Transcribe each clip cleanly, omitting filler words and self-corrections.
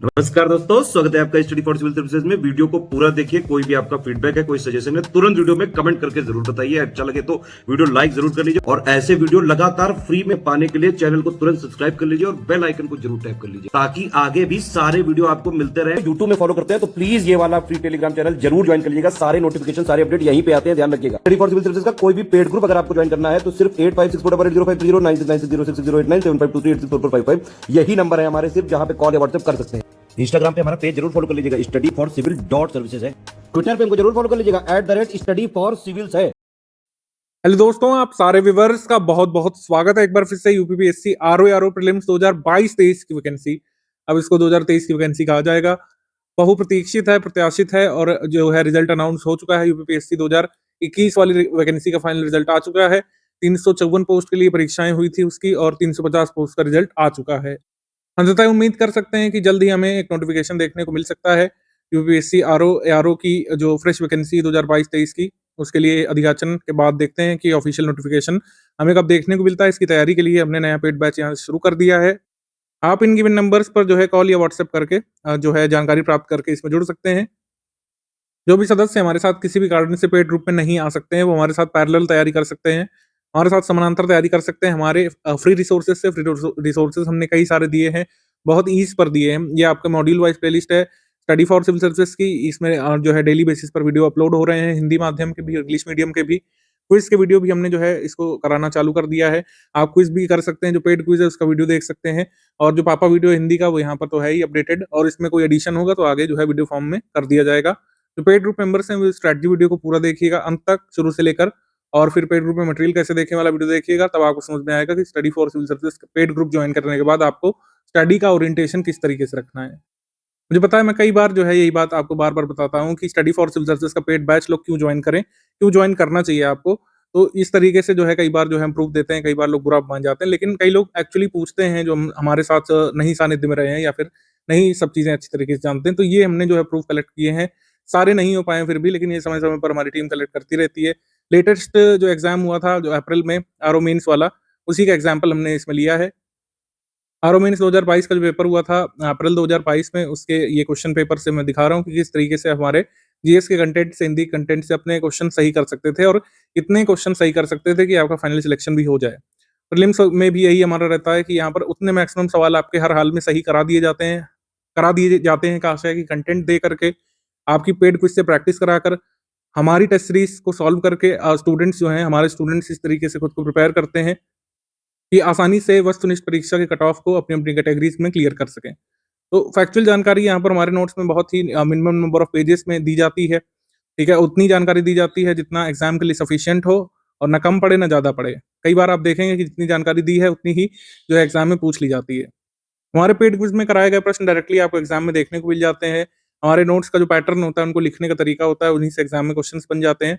नमस्कार दोस्तों, स्वागत है आपका स्टडी फॉर सिविल सर्विसेज में। वीडियो को पूरा देखिए। कोई भी आपका फीडबैक है, कोई सजेशन है, तुरंत वीडियो में कमेंट करके जरूर बताइए। अच्छा लगे तो वीडियो लाइक जरूर कर लीजिए और ऐसे वीडियो लगातार फ्री में पाने के लिए चैनल को तुरंत सब्सक्राइब कर लीजिए और बेल आइकन को जरूर टैप कर लीजिए ताकि आगे भी सारे वीडियो आपको मिलते रहे। यूट्यूब में फॉलो करते हैं तो प्लीज ये वाला फ्री टेलीग्राम चैनल जरूर ज्वाइन कर लीजिएगा। सारे नोटिफिकेशन, सारे अपडेट यहीं पे आते हैं, ध्यान रखिएगा। स्टडी फॉर सिविल सर्विसेज का कोई भी पेड ग्रुप अगर आपको ज्वाइन करना है तो सिर्फ 856480560660897523864455 यही नंबर है हमारे, सिर्फ जहां पे कॉल या व्हाट्सएप कर सकते हैं। इंस्टाग्राम पे हमारा पेज जरूर फॉलो कर लीजिएगा, स्टडी फॉर सिविल .सर्विसेज है। ट्विटर पे हमको जरूर फॉलो कर लीजिएगा, @study for civils है। हेलो दोस्तों, आप सारे व्यूअर्स का बहुत बहुत स्वागत है एक बार फिर से। यूपीपीएससी आरओ प्रीलिम्स 2022-23 की वैकेंसी, अब इसको 2023 की वैकेंसी कहा जाएगा, बहुप्रतीक्षित है, प्रत्याशित है और जो है रिजल्ट अनाउंस हो चुका है। यूपीपीएससी 2021 वाली वैकेंसी का फाइनल रिजल्ट आ चुका है। 354 पोस्ट के लिए परीक्षाएं हुई थी उसकी और 350 पोस्ट का रिजल्ट आ चुका है। अंततः उम्मीद कर सकते हैं कि जल्द ही हमें एक नोटिफिकेशन देखने को मिल सकता है यूपीएससी आरओ की जो फ्रेश वैकेंसी 2022-23 की, उसके लिए अधियाचन के बाद देखते हैं कि ऑफिशियल नोटिफिकेशन हमें कब देखने को मिलता है। इसकी तैयारी के लिए हमने नया पेड बैच यहाँ से शुरू कर दिया है। आप इन गिवन नंबर्स पर जो है कॉल या व्हाट्सएप करके जो है जानकारी प्राप्त करके इसमें जुड़ सकते हैं। जो भी सदस्य हमारे साथ किसी भी कारण से पेड ग्रुप में नहीं आ सकते हैं वो हमारे साथ पैरेलल तैयारी कर सकते हैं, हमारे साथ समानांतर तैयारी कर सकते हैं। हमारे फ्री रिसोर्सेज से फ्री रिसोर्सेज हमने कई सारे दिए हैं, बहुत ईज पर दिए हैं। ये आपका मॉड्यूल वाइज प्लेलिस्ट है स्टडी फॉर सिविल सर्विसेज की। इसमें जो है डेली बेसिस पर वीडियो अपलोड हो रहे हैं, हिंदी माध्यम के भी, इंग्लिश मीडियम के भी। क्विज के वीडियो भी हमने जो है इसको कराना चालू कर दिया है। आप क्विज भी कर सकते हैं, जो पेड क्विज है उसका वीडियो देख सकते हैं। और जो पापा वीडियो हिंदी का वो यहाँ पर तो है ही अपडेटेड, और इसमें कोई एडिशन होगा तो आगे जो है वीडियो फॉर्म में कर दिया जाएगा। जो पेड ग्रुप मेंबर्स हैं वो स्ट्रैटेजी वीडियो को पूरा देखिएगा अंत तक, शुरू से लेकर, और फिर पेड ग्रुप में मटेरियल कैसे देखें वाला वीडियो देखिएगा, तब आपको समझ में आएगा कि study for civil services paid group join करने के बाद आपको स्टडी का ओरिएंटेशन किस तरीके से रखना है। मुझे पता है मैं कई बार जो है यही बात आपको बार-बार बताता हूँ कि स्टडी फॉर सिविल सर्विसेज का पेड बैच लोग क्यों ज्वाइन करें, क्यों ज्वाइन करना चाहिए आपको। तो इस तरीके से जो है कई बार जो है हम प्रूफ देते हैं, कई बार लोग बुरा मान जाते हैं, लेकिन कई लोग एक्चुअली पूछते हैं जो हमारे साथ नहीं सानिध्य में रहे हैं या फिर नहीं सब चीज़ें अच्छी तरीके से जानते हैं। तो ये हमने जो है प्रूफ कलेक्ट किए हैं। सारे नहीं हो पाए फिर भी, लेकिन ये समय-समय पर हमारी टीम कलेक्ट करती रहती है। लेटेस्ट जो एग्ज़ाम हुआ था जो अप्रैल में आरओ मेंस वाला, उसी का एग्ज़ाम्पल हमने इसमें लिया है। आरओ मेंस 2022 का जो पेपर हुआ था अप्रैल 2022 में, उसके ये क्वेश्चन पेपर से मैं दिखा रहा हूँ कि किस तरीके से हमारे जीएस के कंटेंट से, हिंदी कंटेंट से अपने क्वेश्चन सही कर सकते थे और इतने क्वेश्चन सही कर सकते थे कि आपका फाइनल सिलेक्शन भी हो जाए। प्रीलिम्स में भी यही हमारा रहता है कि यहाँ पर उतने मैक्सिमम सवाल आपके हर हाल में सही करा दिए जाते हैं का आशय है कि कंटेंट दे करके, आपकी पेड क्विज से प्रैक्टिस कराकर, हमारी टेस्ट सीरीज को सॉल्व करके स्टूडेंट्स जो हैं, हमारे स्टूडेंट्स इस तरीके से खुद को प्रिपेयर करते हैं कि आसानी से वस्तुनिष्ठ परीक्षा के कट ऑफ को अपनी-अपनी कैटेगरीज़ में क्लियर कर सकें। तो फैक्चुअल जानकारी यहाँ पर हमारे नोट्स में बहुत ही मिनिमम नंबर ऑफ पेजेस में दी जाती है, ठीक है? उतनी जानकारी दी जाती है जितना एग्ज़ाम के लिए सफिशिएंट हो और ना कम पड़े, ना ज़्यादा पड़े। कई बार आप देखेंगे कि जितनी जानकारी दी है उतनी ही जो है एग्ज़ाम में पूछ ली जाती है। हमारे पेड क्विज़ में कराए गए प्रश्न डायरेक्टली आपको एग्ज़ाम में देखने को मिल जाते हैं। हमारे नोट्स का जो पैटर्न होता है, उनको लिखने का तरीका होता है, उन्हीं से एग्ज़ाम में क्वेश्चन्स बन जाते हैं।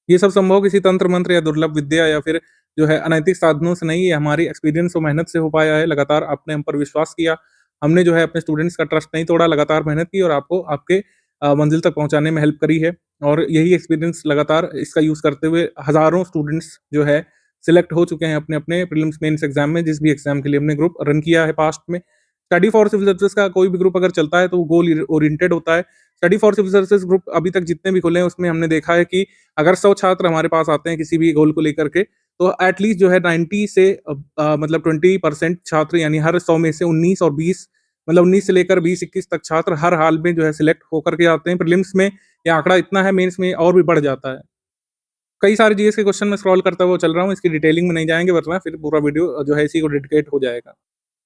ये सब संभव किसी तंत्र मंत्र या दुर्लभ विद्या या फिर जो है अनैतिक साधनों से नहीं, ये हमारी एक्सपीरियंस और मेहनत से हो पाया है। लगातार आपने हम पर विश्वास किया, हमने जो है अपने स्टूडेंट्स का ट्रस्ट नहीं तोड़ा, लगातार मेहनत की और आपको आपके मंजिल तक पहुँचाने में हेल्प करी है। और यही एक्सपीरियंस लगातार इसका यूज़ करते हुए हज़ारों स्टूडेंट्स जो है सिलेक्ट हो चुके हैं अपने-अपने प्रीलिम्स मेंस एग्ज़ाम में, जिस भी एग्ज़ाम के लिए हमने ग्रुप रन किया है पास्ट में। स्टडी फॉर सिविल सर्विसेज का कोई भी ग्रुप अगर चलता है तो वो गोल ओरिएंटेड होता है। Study for civil services group अभी तक जितने भी खुले हैं उसमें हमने देखा है कि अगर 100 छात्र हमारे पास आते हैं किसी भी गोल को लेकर के, तो एटलीस्ट जो है 90 से मतलब 20% छात्र, यानी हर 100 में से 19 और 20, मतलब 19 से लेकर 20-21 तक छात्र हर हाल में जो है सिलेक्ट होकर के आते हैं। प्रीलिम्स में ये आंकड़ा इतना है, मेंस में और भी बढ़ जाता है। कई सारे जीएस के क्वेश्चन मैं स्क्रॉल करता हुआ चल रहा हूँ, इसकी डिटेलिंग में नहीं जाएँगे वरना फिर पूरा वीडियो जो है इसी को डेडिकेट हो जाएगा।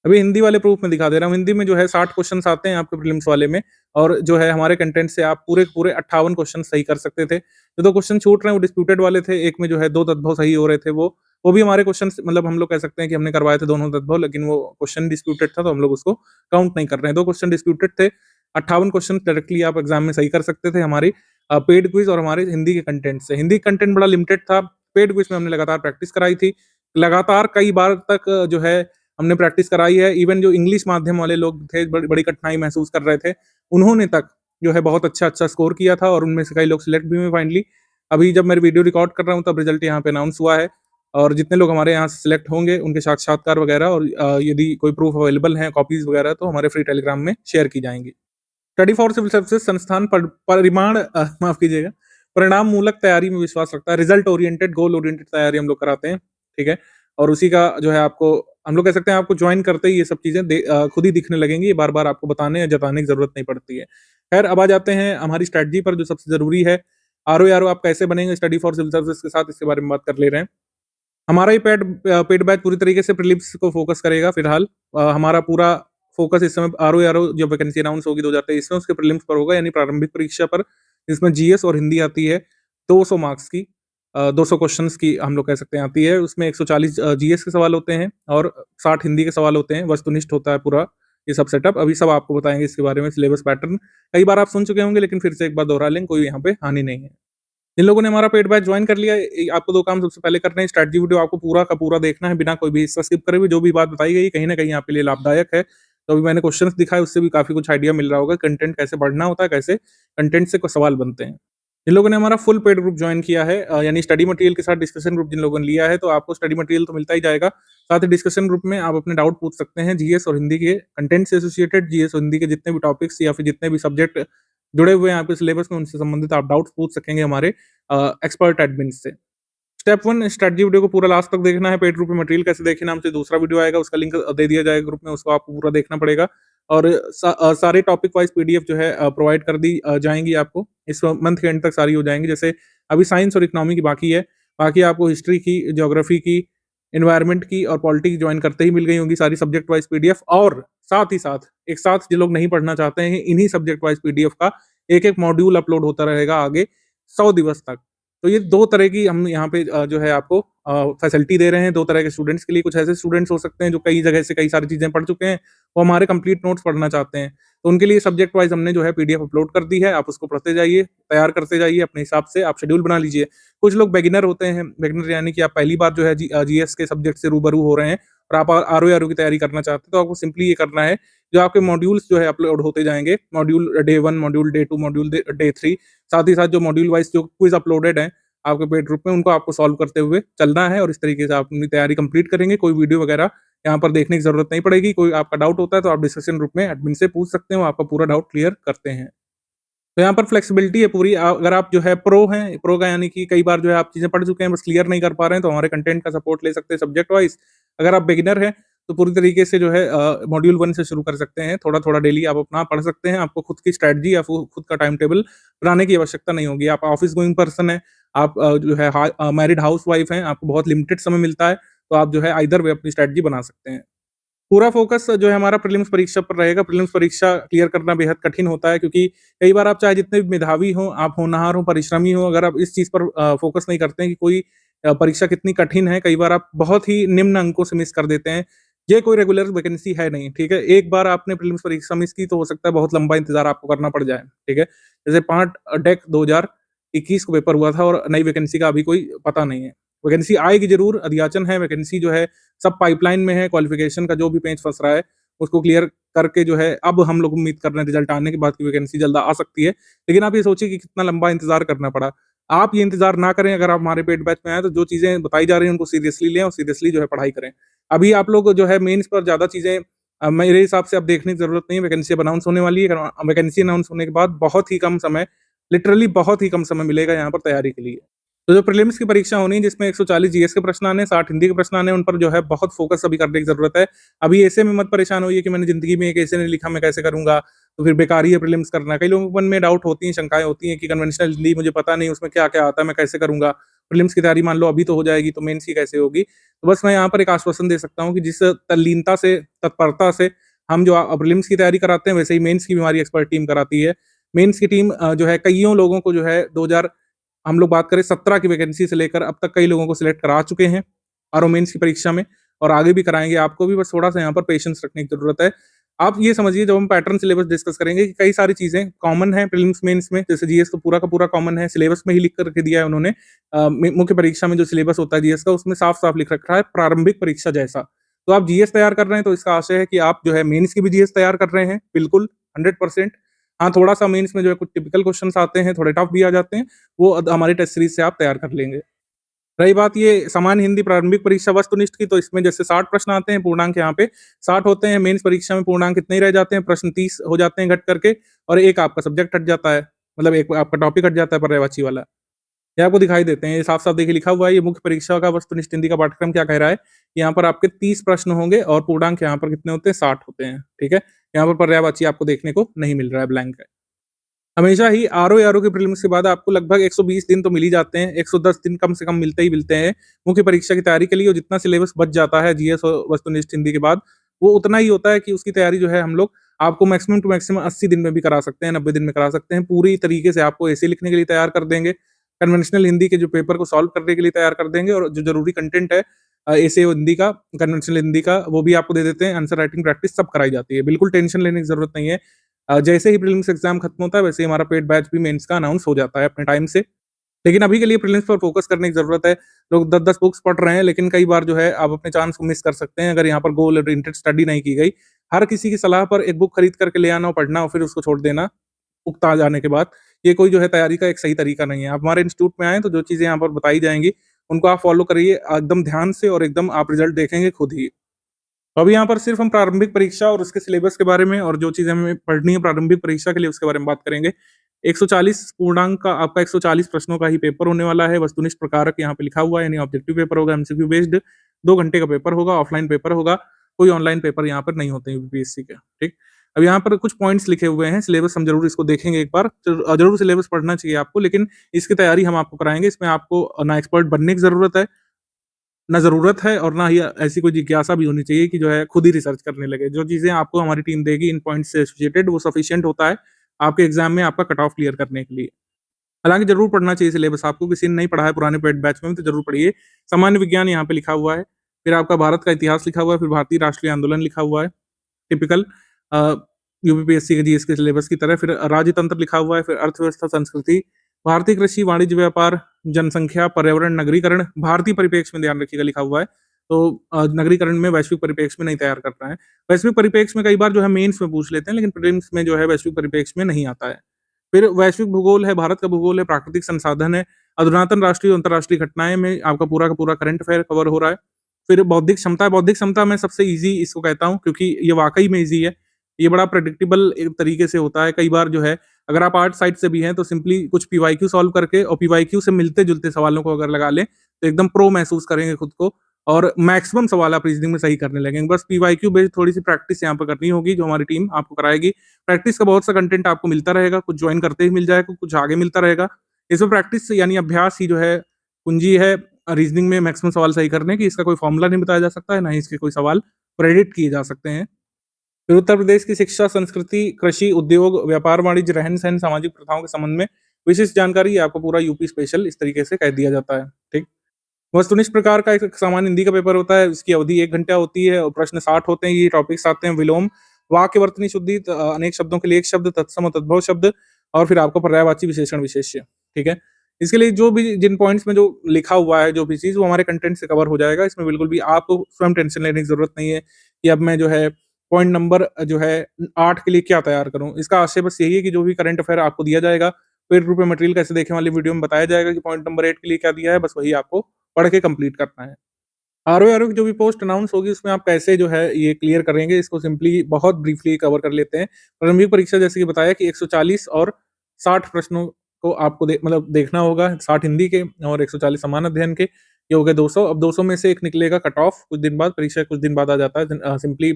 अभी हिंदी वाले प्रूफ में दिखा दे रहा हूँ। हिंदी में जो है 60 क्वेश्चन्स आते हैं आपके प्रीलिम्स वाले में, और जो है हमारे कंटेंट से आप पूरे के पूरे 58 क्वेश्चन सही कर सकते थे। जो 2 क्वेश्चन छूट रहे हैं वो डिस्प्यूटेड वाले थे, एक में जो है 2 तद्भव सही हो रहे थे, वो भी हमारे क्वेश्चन, मतलब हम लोग कह सकते हैं कि हमने करवाए थे दोनों तद्भव, लेकिन वो क्वेश्चन डिस्प्यूटेड था तो हम लोग उसको काउंट नहीं कर रहे हैं। 2 क्वेश्चन डिस्प्यूटेड थे, 58 क्वेश्चन डायरेक्टली आप एग्जाम में सही कर सकते थे हमारी पेड क्विज और हमारे हिंदी के कंटेंट से। हिंदी कंटेंट बड़ा लिमिटेड था, पेड क्विज में हमने लगातार प्रैक्टिस कराई थी। लगातार कई बार तक जो है हमने प्रैक्टिस कराई है। इवन जो इंग्लिश माध्यम वाले लोग थे, बड़ी बड़ी कठिनाई महसूस कर रहे थे, उन्होंने तक जो है बहुत अच्छा स्कोर किया था और उनमें से कई लोग सिलेक्ट भी हुए फाइनली। अभी जब मैं वीडियो रिकॉर्ड कर रहा हूँ तब रिजल्ट यहाँ पे अनाउंस हुआ है और जितने लोग हमारे यहाँ से सिलेक्ट होंगे उनके साक्षात्कार वगैरह और यदि कोई प्रूफ अवेलेबल है, कॉपीज़ वगैरह, तो हमारे फ्री टेलीग्राम में शेयर की जाएँगी। स्टडी फॉर सिविल सर्विसेज संस्थान माफ़ कीजिएगा, परिणाम मूलक तैयारी में विश्वास रखता है। रिजल्ट ओरिएंटेड, गोल ओरिएंटेड तैयारी हम लोग कराते हैं, ठीक है? और उसी का जो है आपको हम लोग कह सकते हैं आपको जॉइन करते ही ये सब चीज़ें खुद ही दिखने लगेंगी, ये बार-बार आपको बताने या जताने की ज़रूरत नहीं पड़ती है। खैर, अब आ जाते हैं हमारी स्ट्रैटेजी पर, जो सबसे ज़रूरी है। आरओ आप कैसे बनेंगे स्टडी फॉर सिविल सर्विसेज के साथ, इसके बारे में बात कर ले रहे हैं। हमारा ये पेड बैच पूरी तरीके से प्रीलिम्स को फ़ोकस करेगा फिलहाल। हमारा पूरा फ़ोकस इस समय आरओ जो वैकेंसी अनाउंस होगी 2023 में, उसके प्रीलिम्स पर होगा, यानी प्रारंभिक परीक्षा पर, जिसमें जीएस और हिंदी आती है 200 मार्क्स की। 200 क्वेश्चंस की हम लोग कह सकते हैं आती है। उसमें 140 जीएस के सवाल होते हैं और 60 हिंदी के सवाल होते हैं। वस्तुनिष्ठ होता है पूरा ये सब सेटअप। अभी सब आपको बताएँगे इसके बारे में, सिलेबस पैटर्न। कई बार आप सुन चुके होंगे, लेकिन फिर से एक बार दोहरा लें, कोई यहाँ पे हानि नहीं है। जिन लोगों ने हमारा पेड बैच जॉइन कर लिया आपको 2 काम सबसे पहले करने हैं। स्ट्रैटेजी वीडियो आपको पूरा का पूरा देखना है, बिना कोई भी हिस्सा स्किप करे हुए। जो भी बात बताई गई कहीं न कहीं आपके लिए लाभदायक है। तो अभी मैंने क्वेश्चंस दिखाए, उससे भी काफ़ी कुछ आइडिया मिल रहा होगा, कंटेंट कैसे पढ़ना होता है, कैसे कंटेंट से सवाल बनते हैं। जिन लोगों ने हमारा फुल पेड ग्रुप जॉइन किया है, यानी स्टडी मटेरियल के साथ डिस्कशन ग्रुप जिन लोगों ने लिया है, तो आपको स्टडी मटेरियल तो मिलता ही जाएगा। साथ ही डिस्कशन ग्रुप में आप अपने डाउट पूछ सकते हैं, जीएस और हिंदी के कंटेंट से एसोसिएटेड, जीएस और हिंदी के जितने भी टॉपिक्स या फिर जितने भी सब्जेक्ट जुड़े हुए हैं आपके सिलेबस में, उनसे संबंधित आप डाउट्स पूछ सकेंगे हमारे एक्सपर्ट एडमिन से। स्टेप 1, स्ट्रैटेजी वीडियो को पूरा लास्ट तक देखना है। पेड ग्रुप में मटेरियल कैसे देखें नाम से दूसरा वीडियो आएगा, उसका लिंक दे दिया जाएगा ग्रुप में, उसको आपको पूरा देखना पड़ेगा। और सारे टॉपिक वाइज़ पीडीएफ जो है प्रोवाइड कर दी जाएँगी आपको। इस मंथ के एंड तक सारी हो जाएँगी। जैसे अभी साइंस और इकोनॉमी की बाकी है, बाकी आपको हिस्ट्री की, ज्योग्राफी की, एनवायरनमेंट की और पॉलिटी की जॉइन करते ही मिल गई होंगी सारी सब्जेक्ट वाइज़ पीडीएफ। और साथ ही साथ, एक साथ जो लोग नहीं पढ़ना चाहते हैं, इन्हीं सब्जेक्ट वाइज़ पीडीएफ का एक-एक मॉड्यूल अपलोड होता रहेगा आगे 100 दिवस तक। तो ये 2 तरह की हम यहाँ पे जो है आपको फैसिलिटी दे रहे हैं, 2 तरह के स्टूडेंट्स के लिए। कुछ ऐसे स्टूडेंट्स हो सकते हैं जो कई जगह से कई सारी चीज़ें पढ़ चुके हैं, वो हमारे कंप्लीट नोट्स पढ़ना चाहते हैं। तो उनके लिए सब्जेक्ट वाइज़ हमने जो है पीडीएफ अपलोड कर दी है, आप उसको पढ़ते जाइए, तैयार करते जाइए अपने हिसाब से, आप शेड्यूल बना लीजिए। कुछ लोग बिगिनर होते हैं, बिगिनर यानी कि आप पहली बार जो है जीएस के सब्जेक्ट से रूबरू हो रहे हैं और आप आरओ की तैयारी करना चाहते हैं, तो आपको सिंपली ये करना है, जो आपके मॉड्यूल्स जो है अपलोड होते जाएँगे, module day 1, module day 2, module day 3, साथ ही साथ जो मॉड्यूल वाइज़ जो क्विज़ अपलोडेड हैं आपके पेड ग्रुप में, उनको आपको सॉल्व करते हुए चलना है और इस तरीके से आप अपनी तैयारी कंप्लीट करेंगे। कोई वीडियो वगैरह यहाँ पर देखने की ज़रूरत नहीं पड़ेगी। कोई आपका डाउट होता है तो आप डिस्कशन ग्रुप में एडमिन से पूछ सकते हैं, वो आपका पूरा डाउट क्लियर करते हैं। तो यहाँ पर फ्लेक्सिबिलिटी है पूरी। अगर आप जो है प्रो हैं, प्रो का यानी कि कई बार जो है आप चीज़ें पढ़ चुके हैं, बस क्लियर नहीं कर पा रहे हैं, तो हमारे कंटेंट का सपोर्ट ले सकते हैं सब्जेक्ट वाइज़। अगर आप बिगिनर हैं, तो पूरी तरीके से जो है मॉड्यूल 1 से शुरू कर सकते हैं। थोड़ा-थोड़ा डेली आप अपना पढ़ सकते हैं। आपको खुद की स्ट्रैटेजी या खुद का टाइम टेबल बनाने की आवश्यकता नहीं होगी। आप ऑफिस गोइंग पर्सन हैं, आप जो है मैरिड हाउसवाइफ हैं, आपको बहुत लिमिटेड समय मिलता है, तो आप जो है आइदर वे अपनी स्ट्रैटेजी बना सकते हैं। पूरा फ़ोकस जो है हमारा प्रीलिम्स परीक्षा पर रहेगा। प्रीलिम्स परीक्षा क्लियर करना बेहद कठिन होता है, क्योंकि कई बार आप चाहे जितने भी मेधावी हों, आप होनहार हों, परिश्रमी हों, अगर आप इस चीज़ पर फ़ोकस नहीं करते हैं कि कोई परीक्षा कितनी कठिन है, कई बार आप बहुत ही निम्न अंकों से मिस कर देते हैं। ये कोई रेगुलर वैकेंसी है नहीं, ठीक है? एक बार आपने प्रीलिम्स परीक्षा मिस की तो हो सकता है बहुत लंबा इंतज़ार आपको करना पड़ जाए, ठीक है? जैसे 5 डेक 2021 को पेपर हुआ था और नई वैकेंसी का अभी कोई पता नहीं है। वैकेंसी आएगी ज़रूर, अधयाचन है, वैकेंसी जो है सब पाइपलाइन में है, क्वालिफ़िकेशन का जो भी पेंच फँस रहा है, उसको क्लियर करके जो है अब हम लोग उम्मीद कर रहे हैं रिज़ल्ट आने के बाद की वैकेंसी जल्द आ सकती है। लेकिन आप ये सोचिए कि कितना लंबा इंतज़ार करना पड़ा। आप ये इंतज़ार ना करें, अगर आप हमारे पेड बैच में आएँ, तो जो चीज़ें बताई जा रही हैं उनको सीरियसली लें और सीरियसली जो है पढ़ाई करें। अभी आप लोग जो है मेंस पर ज़्यादा चीज़ें मेरे हिसाब से अब देखने की ज़रूरत नहीं है, वैकेंसी अब अनाउंस होने वाली है। वैकेंसी अनाउंस होने के बाद बहुत ही कम समय, लिटरली बहुत ही कम समय मिलेगा यहाँ पर तैयारी के लिए। तो जो प्रीलिम्स की परीक्षा होनी है, जिसमें 140 जीएस के प्रश्न आने हैं, 60 हिंदी के प्रश्न आने हैं, उन पर जो है बहुत फोकस अभी करने की ज़रूरत है। अभी ऐसे में मत परेशान होइए कि मैंने ज़िंदगी में एक ऐसे नहीं लिखा, मैं कैसे करूँगा? तो फिर बेकार ही है प्रीलिम्स करना। कई लोगों के मन में डाउट होती हैं, शंकाएँ होती हैं कि कन्वेंशनल हिंदी मुझे पता नहीं, उसमें क्या-क्या आता है, मैं कैसे करूँगा? प्रीलिम्स की तैयारी मान लो अभी तो हो जाएगी, तो मेंस की कैसे होगी? तो बस मैं यहाँ पर एक आश्वासन दे सकता हूँ कि जिस तल्लीनता से, तत्परता से हम जो प्रीलिम्स की तैयारी कराते हैं, वैसे ही मेंस की भी हमारी एक्सपर्ट टीम कराती है। मेंस की टीम जो है कइयों लोगों को जो है 2000 हम लोग बात करें 17 की वैकेंसी से लेकर अब तक कई लोगों को सिलेक्ट करा चुके हैं आरओ मेंस की परीक्षा में, और आगे भी कराएँगे। आपको भी बस थोड़ा-सा यहाँ पर पेशेंस रखने की ज़रूरत है। आप ये समझिए, जब हम पैटर्न सिलेबस डिस्कस करेंगे कि कई सारी चीज़ें कॉमन हैं प्रीलिम्स मेंस में, जैसे जीएस तो पूरा का पूरा कॉमन है, सिलेबस में ही लिख कर के दिया है उन्होंने। मुख्य परीक्षा में जो सिलेबस होता है जीएस का, उसमें साफ-साफ लिख रखा है प्रारंभिक परीक्षा जैसा। तो आप जीएस तैयार कर रहे हैं, तो इसका आशय है कि आप जो है मेंस की भी जीएस तैयार कर रहे हैं, बिल्कुल 100%। हाँ, थोड़ा-सा मेंस में जो है कुछ टिपिकल क्वेश्चन्स आते हैं, थोड़े टफ भी आ जाते हैं, वो हमारी टेस्ट सीरीज़ से आप तैयार कर लेंगे। रही बात ये सामान्य हिंदी प्रारंभिक परीक्षा वस्तुनिष्ठ की, तो इसमें जैसे 60 प्रश्न आते हैं, पूर्णांक यहाँ पे 60 होते हैं। मेंस परीक्षा में पूर्णांक कितने ही रह जाते हैं, प्रश्न 30 हो जाते हैं घट करके, और एक आपका सब्जेक्ट हट जाता है, मतलब एक आपका टॉपिक हट जाता है पर्यायवाची वाला। ये आपको दिखाई देते हैं, ये साफ-साफ देखिए लिखा हुआ है, ये मुख्य परीक्षा का वस्तुनिष्ठ हिंदी का पाठ्यक्रम क्या कह रहा है, यहाँ पर आपके 30 प्रश्न होंगे और पूर्णांक यहाँ पर कितने होते हैं, 60 होते हैं, ठीक है? यहाँ पर पर्यायवाची आपको देखने को नहीं मिल रहा है, ब्लैंक है। हमेशा ही आरओ के प्रीलिम्स के बाद आपको लगभग 120 दिन तो मिल ही जाते हैं, 110 दिन कम से कम मिलते ही मिलते हैं मुख्य परीक्षा की तैयारी के लिए, और जितना सिलेबस बच जाता है जीएस और वस्तुनिष्ठ हिंदी के बाद, वो उतना ही होता है कि उसकी तैयारी जो है हम लोग आपको मैक्सिमम टू मैक्सिमम 80 दिन में भी करा सकते हैं, 90 दिन में करा सकते हैं। पूरी तरीके से आपको ऐसे लिखने के लिए तैयार कर देंगे, कन्वेंशनल हिंदी के जो पेपर को सॉल्व करने के लिए तैयार कर देंगे, और जो ज़रूरी कंटेंट है ऐसे हिंदी का, कन्वेंशनल हिंदी का, वो भी आपको दे देते हैं। आंसर राइटिंग प्रैक्टिस सब कराई जाती है, बिल्कुल टेंशन लेने की ज़रूरत नहीं है। जैसे ही प्रीलिम्स एग्जाम खत्म होता है, वैसे ही हमारा पेड बैच भी मेंस का अनाउंस हो जाता है अपने टाइम से। लेकिन अभी के लिए प्रीलिम्स पर फोकस करने की ज़रूरत है। लोग 10-10 बुक्स पढ़ रहे हैं, लेकिन कई बार जो है आप अपने चांस को मिस कर सकते हैं, अगर यहाँ पर गोल ओरिएंटेड स्टडी नहीं की गई। हर किसी की सलाह पर एक बुक खरीद करके ले आना और पढ़ना और फिर उसको छोड़ देना, उकता आ जाने के बाद, ये कोई जो है तैयारी का एक सही तरीका नहीं है। आप हमारे इंस्टीट्यूट में आएँ, तो जो चीज़ें यहाँ पर बताई जाएँगी, उनको आप फॉलो करिए एकदम ध्यान से, और एकदम आप रिजल्ट देखेंगे खुद ही। तो अभी यहाँ पर सिर्फ हम प्रारंभिक परीक्षा और उसके सिलेबस के बारे में, और जो चीज़ें हमें पढ़नी है प्रारंभिक परीक्षा के लिए, उसके बारे में बात करेंगे। 140 पूर्णांक का आपका 140 प्रश्नों का ही पेपर होने वाला है। वस्तुनिष्ठ प्रकारक यहाँ पे लिखा हुआ है, यानी ऑब्जेक्टिव पेपर होगा, एमसीक्यू बेस्ड, 2 घंटे का पेपर होगा, ऑफलाइन पेपर होगा। कोई ऑनलाइन पेपर यहाँ पर नहीं होते हैं यूपीएससी के, ठीक? अब यहाँ पर कुछ पॉइंट्स लिखे हुए हैं, सिलेबस हम ज़रूर इसको देखेंगे एक बार। ज़रूर सिलेबस पढ़ना चाहिए आपको, लेकिन इसकी तैयारी हम आपको कराएँगे। इसमें आपको ना एक्सपर्ट बनने की ज़रूरत है, ना ज़रूरत है, और ना ही ऐसी कोई जिज्ञासा भी होनी चाहिए कि जो है खुद ही रिसर्च करने लगे। जो चीज़ें आपको हमारी टीम देगी इन पॉइंट्स से एसोसिएटेड, वो सफिशिएंट होता है आपके एग्ज़ाम में आपका कट ऑफ क्लियर करने के लिए। हालाँकि ज़रूर पढ़ना चाहिए सिलेबस आपको, किसी ने नहीं पढ़ा है पुराने पेड बैच में, तो ज़रूर पढ़िए। सामान्य विज्ञान यहाँ पे लिखा हुआ है, फिर आपका भारत का इतिहास लिखा हुआ है, फिर भारतीय राष्ट्रीय आंदोलन लिखा हुआ है, टिपिकल अ, यूपीपीएससी के जीएस के सिलेबस की तरह, फिर राज्यतंत्र लिखा हुआ है, फिर अर्थव्यवस्था, संस्कृति, भारतीय कृषि, वाणिज्य, व्यापार, जनसंख्या, पर्यावरण, नगरीकरण, भारतीय परिप्रेक्ष्य में ध्यान रखिएगा लिखा हुआ है। तो नगरीकरण में वैश्विक परिप्रेक्ष्य में नहीं तैयार करना है। वैश्विक परिप्रेक्ष्य में कई बार जो है मेंस में पूछ लेते हैं, लेकिन प्रीलिम्स में जो है वैश्विक परिप्रेक्ष्य में नहीं आता है। फिर वैश्विक भूगोल है, भारत का भूगोल है, प्राकृतिक संसाधन है, अधुनातन राष्ट्रीय और अंतर्राष्ट्रीय घटनाएँ में आपका पूरा का पूरा करंट अफेयर कवर हो रहा है। फिर बौद्धिक क्षमता मैं सबसे ईज़ी इसको कहता हूँ, क्योंकि ये वाक़ई में ईज़ी है। ये बड़ा प्रेडिक्टेबल एक तरीके से होता है। कई बार जो है, अगर आप आर्ट साइड से भी हैं, तो सिंपली कुछ पीवाईक्यू सॉल्व करके और पीवाईक्यू से मिलते-जुलते सवालों को अगर लगा लें, तो एकदम प्रो महसूस करेंगे खुद को, और मैक्सिमम सवाल आप रीज़निंग में सही करने लगेंगे। बस पीवाईक्यू बेस्ड थोड़ी-सी प्रैक्टिस यहाँ पे करनी होगी, जो हमारी टीम आपको कराएगी। प्रैक्टिस का बहुत सा कंटेंट आपको मिलता रहेगा, कुछ जॉइन करते ही मिल जाएगा, कुछ आगे मिलता रहेगा। इसमें प्रैक्टिस यानी अभ्यास ही जो है कुंजी है रीज़निंग में मैक्सिमम सवाल सही करने की। इसका कोई फ़ॉर्मूला नहीं बताया जा सकता है, ना ही इसके कोई सवाल प्रेडिक्ट किए जा सकते हैं। फिर उत्तर प्रदेश की शिक्षा, संस्कृति, कृषि, उद्योग, व्यापार, वाणिज्य, रहन-सहन, सामाजिक प्रथाओं के संबंध में विशिष्ट जानकारी आपको पूरा यूपी स्पेशल इस तरीके से कह दिया जाता है, ठीक? वस्तुनिष्ठ प्रकार का एक सामान्य हिंदी का पेपर होता है, इसकी अवधि 1 घंटा होती है और प्रश्न 60 होते हैं। ये टॉपिक्स आते हैं: विलोम, वाक्यवर्तनी शुद्धि, अनेक शब्दों के लिए एक शब्द, तत्सम और तद्भव शब्द, और फिर आपको पर्यायवाची, विशेषण, विशेष्य, ठीक है? इसके लिए जो भी जिन पॉइंट्स में जो लिखा हुआ है, जो भी चीज़, वो हमारे कंटेंट से कवर हो जाएगा। इसमें बिल्कुल भी आपको स्वयं टेंशन लेने की ज़रूरत नहीं है कि अब मैं जो है पॉइंट नंबर जो है 8 के लिए क्या तैयार करूँ? इसका आशय बस यही है कि जो भी करंट अफेयर आपको दिया जाएगा, पेड ग्रुप में मटेरियल कैसे देखें वाली वीडियो में बताया जाएगा कि पॉइंट नंबर 8 के लिए क्या दिया है, बस वही आपको पढ़ के कंप्लीट करना है। आरओ की जो भी पोस्ट अनाउंस होगी, उसमें आप कैसे जो है ये क्लियर करेंगे, इसको सिंपली बहुत ब्रीफली कवर कर लेते हैं। प्रारंभिक परीक्षा जैसे कि बताया कि 140 और 60 प्रश्नों को आपको मतलब देखना होगा, 60 हिंदी के और 140 समान अध्ययन के, ये हो गए 200। अब 200 में से एक निकलेगा कट ऑफ, कुछ दिन बाद, परीक्षा कुछ दिन बाद आ जाता है। सिंपली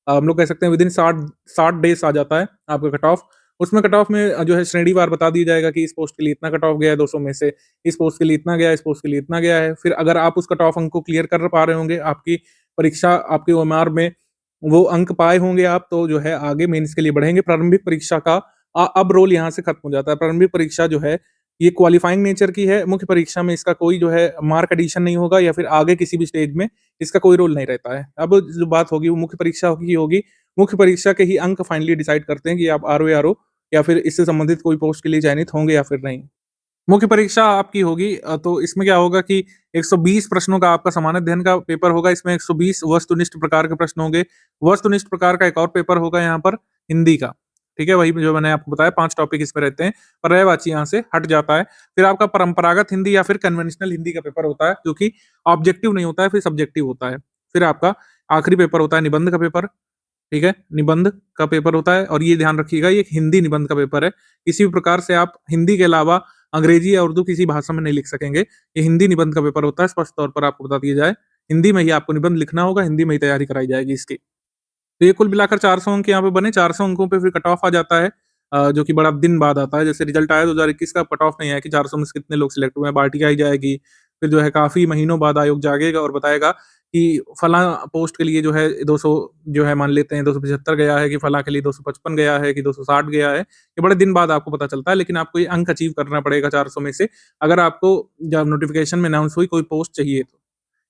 हम लोग कह सकते हैं विदिन 60 डेज़ आ जाता है आपका कट ऑफ। उसमें कट ऑफ में जो है श्रेणीवार बता दिया जाएगा कि इस पोस्ट के लिए इतना कट ऑफ गया है 200 में से, इस पोस्ट के लिए इतना गया है, इस पोस्ट के लिए इतना गया है। फिर अगर आप उस कट ऑफ अंक को क्लियर कर पा रहे होंगे, आपकी परीक्षा, आपके ओएमआर में वो अंक पाए होंगे आप, तो जो है आगे मेंस के लिए बढ़ेंगे। प्रारंभिक परीक्षा का अब रोल यहाँ से खत्म हो जाता है। प्रारंभिक परीक्षा जो है, ये क्वालिफाइंग नेचर की है। मुख्य परीक्षा में इसका कोई जो है मार्क एडिशन नहीं होगा, या फिर आगे किसी भी स्टेज में इसका कोई रोल नहीं रहता है। अब जो बात होगी वो मुख्य परीक्षा की होगी। मुख्य परीक्षा के ही अंक फाइनली डिसाइड करते हैं कि आप आरओ या फिर इससे संबंधित कोई पोस्ट के लिए चयनित होंगे या फिर नहीं। मुख्य परीक्षा आपकी होगी, तो इसमें क्या होगा कि 120 प्रश्नों का आपका समान अध्ययन का पेपर होगा। इसमें 120 वस्तुनिष्ठ प्रकार के प्रश्न होंगे। वस्तुनिष्ठ प्रकार का एक और पेपर होगा यहाँ पर हिंदी का, ठीक है, वही जो मैंने आपको बताया 5 टॉपिक इसमें रहते हैं, पर्यायवाची यहाँ से हट जाता है। फिर आपका परंपरागत हिंदी या फिर कन्वेंशनल हिंदी का पेपर होता है, जो कि ऑब्जेक्टिव नहीं होता है, फिर सब्जेक्टिव होता है। फिर आपका आखिरी पेपर होता है निबंध का पेपर, ठीक है? निबंध का पेपर होता है और ये ध्यान रखिएगा ये एक हिंदी निबंध का पेपर है। किसी भी प्रकार से आप हिंदी के अलावा अंग्रेजी या उर्दू किसी भाषा में नहीं लिख सकेंगे। ये हिंदी निबंध का पेपर होता है, स्पष्ट तौर पर आपको बता दिया जाए। हिंदी में ही आपको निबंध लिखना होगा, हिंदी में ही तैयारी कराई जाएगी इसकी। तो ये कुल मिलाकर 400 अंक यहाँ पे बने, 400 अंकों पे फिर कट ऑफ आ जाता है, जो कि बड़ा दिन बाद आता है। जैसे रिजल्ट आया 2021 का, कट ऑफ नहीं आया कि 400 में से कितने लोग सिलेक्ट हुए हैं, पार्टी आई जाएगी। फिर जो है काफ़ी महीनों बाद आयोग जागेगा और बताएगा कि फलाँ पोस्ट के लिए जो है 200 जो है मान लेते हैं 275 गया है, कि फलाँ के लिए 255 गया है, कि 260 गया है। ये बड़े दिन बाद आपको पता चलता है, लेकिन आपको ये अंक अचीव करना पड़ेगा 400 में से, अगर आपको जब नोटिफ़िकेशन में अनाउंस हुई कोई पोस्ट चाहिए तो।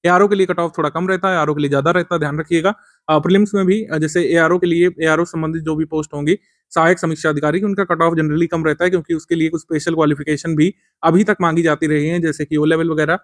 एआरओ के लिए कट ऑफ थोड़ा कम रहता है, आरओ के लिए ज़्यादा रहता है, ध्यान रखिएगा। प्रीलिम्स में भी जैसे एआरओ के लिए एआरओ संबंधित जो भी पोस्ट होंगी, सहायक समीक्षा अधिकारी की, उनका कट ऑफ जनरली कम रहता है, क्योंकि उसके लिए कुछ स्पेशल क्वालिफिकेशन भी अभी तक मांगी जाती रही हैं, जैसे कि ओ लेवल वगैरह।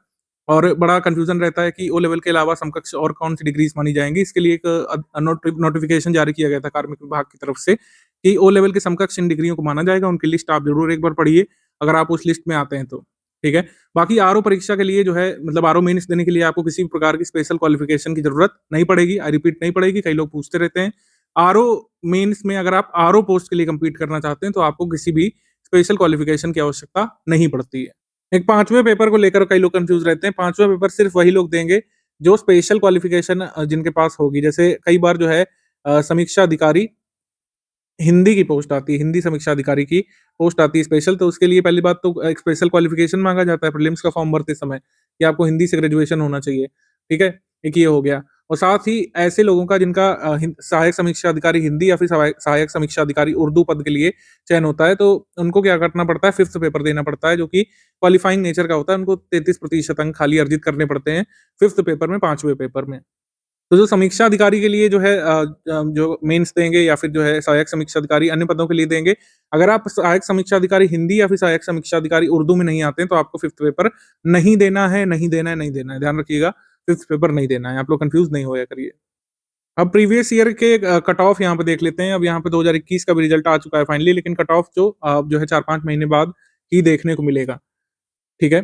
और बड़ा कन्फ्यूजन रहता है कि ओ लेवल के अलावा समकक्ष और कौन सी डिग्रीज मानी जाएंगी। इसके लिए एक नोटिफिकेशन जारी किया गया था कार्मिक विभाग की तरफ से, कि ओ लेवल के समकक्ष इन डिग्रियों को माना जाएगा। उनकी लिस्ट आप जरूर एक बार पढ़िए, अगर आप उस लिस्ट में आते हैं तो, ठीक है। बाकी आरओ परीक्षा के लिए जो है, मतलब आरओ मेंस देने के लिए आपको किसी भी प्रकार की स्पेशल क्वालिफिकेशन की जरूरत नहीं पड़ेगी। आई रिपीट, नहीं पड़ेगी। कई लोग पूछते रहते हैं। आरओ मेंस में अगर आप आरओ पोस्ट के लिए compete करना चाहते हैं तो आपको किसी भी स्पेशल क्वालिफिकेशन की आवश्यकता नहीं पड़ती है। एक 5वें पेपर को लेकर कई लोग कंफ्यूज रहते हैं। 5वां पेपर सिर्फ वही लोग देंगे जो स्पेशल क्वालिफिकेशन जिनके पास होगी। जैसे कई बार जो है समीक्षा अधिकारी हिंदी की पोस्ट आती है, हिंदी समीक्षा अधिकारी की पोस्ट आती है स्पेशल, तो उसके लिए पहली बात तो एक स्पेशल क्वालिफिकेशन माँगा जाता है प्रीलिम्स का फॉर्म भरते समय, कि आपको हिंदी से ग्रेजुएशन होना चाहिए, ठीक है? एक ये हो गया। और साथ ही ऐसे लोगों का जिनका सहायक समीक्षा अधिकारी हिंदी या फिर सहायक समीक्षा अधिकारी उर्दू पद के लिए चयन होता है, तो उनको क्या करना पड़ता है, 5th पेपर देना पड़ता है, जो कि क्वालिफाइंग नेचर का होता है। उनको 33% अंक खाली अर्जित करने पड़ते हैं 5th पेपर में, 5वें पेपर में। तो जो समीक्षा अधिकारी के लिए जो है जो मेंस देंगे या फिर जो है सहायक समीक्षा अधिकारी अन्य पदों के लिए देंगे, अगर आप सहायक समीक्षा अधिकारी हिंदी या फिर सहायक समीक्षा अधिकारी उर्दू में नहीं आते हैं, तो आपको 5th पेपर नहीं देना है, नहीं देना है, नहीं देना है। ध्यान रखिएगा, 5th पेपर नहीं देना है। आप लोग कन्फ्यूज़ नहीं होया करिए। अब प्रीवियस ईयर के कट ऑफ यहाँ पे देख लेते हैं। अब यहाँ पे 2021 का भी रिजल्ट आ चुका है फाइनली, लेकिन कट ऑफ जो है 4-5 महीने बाद ही देखने को मिलेगा, ठीक है?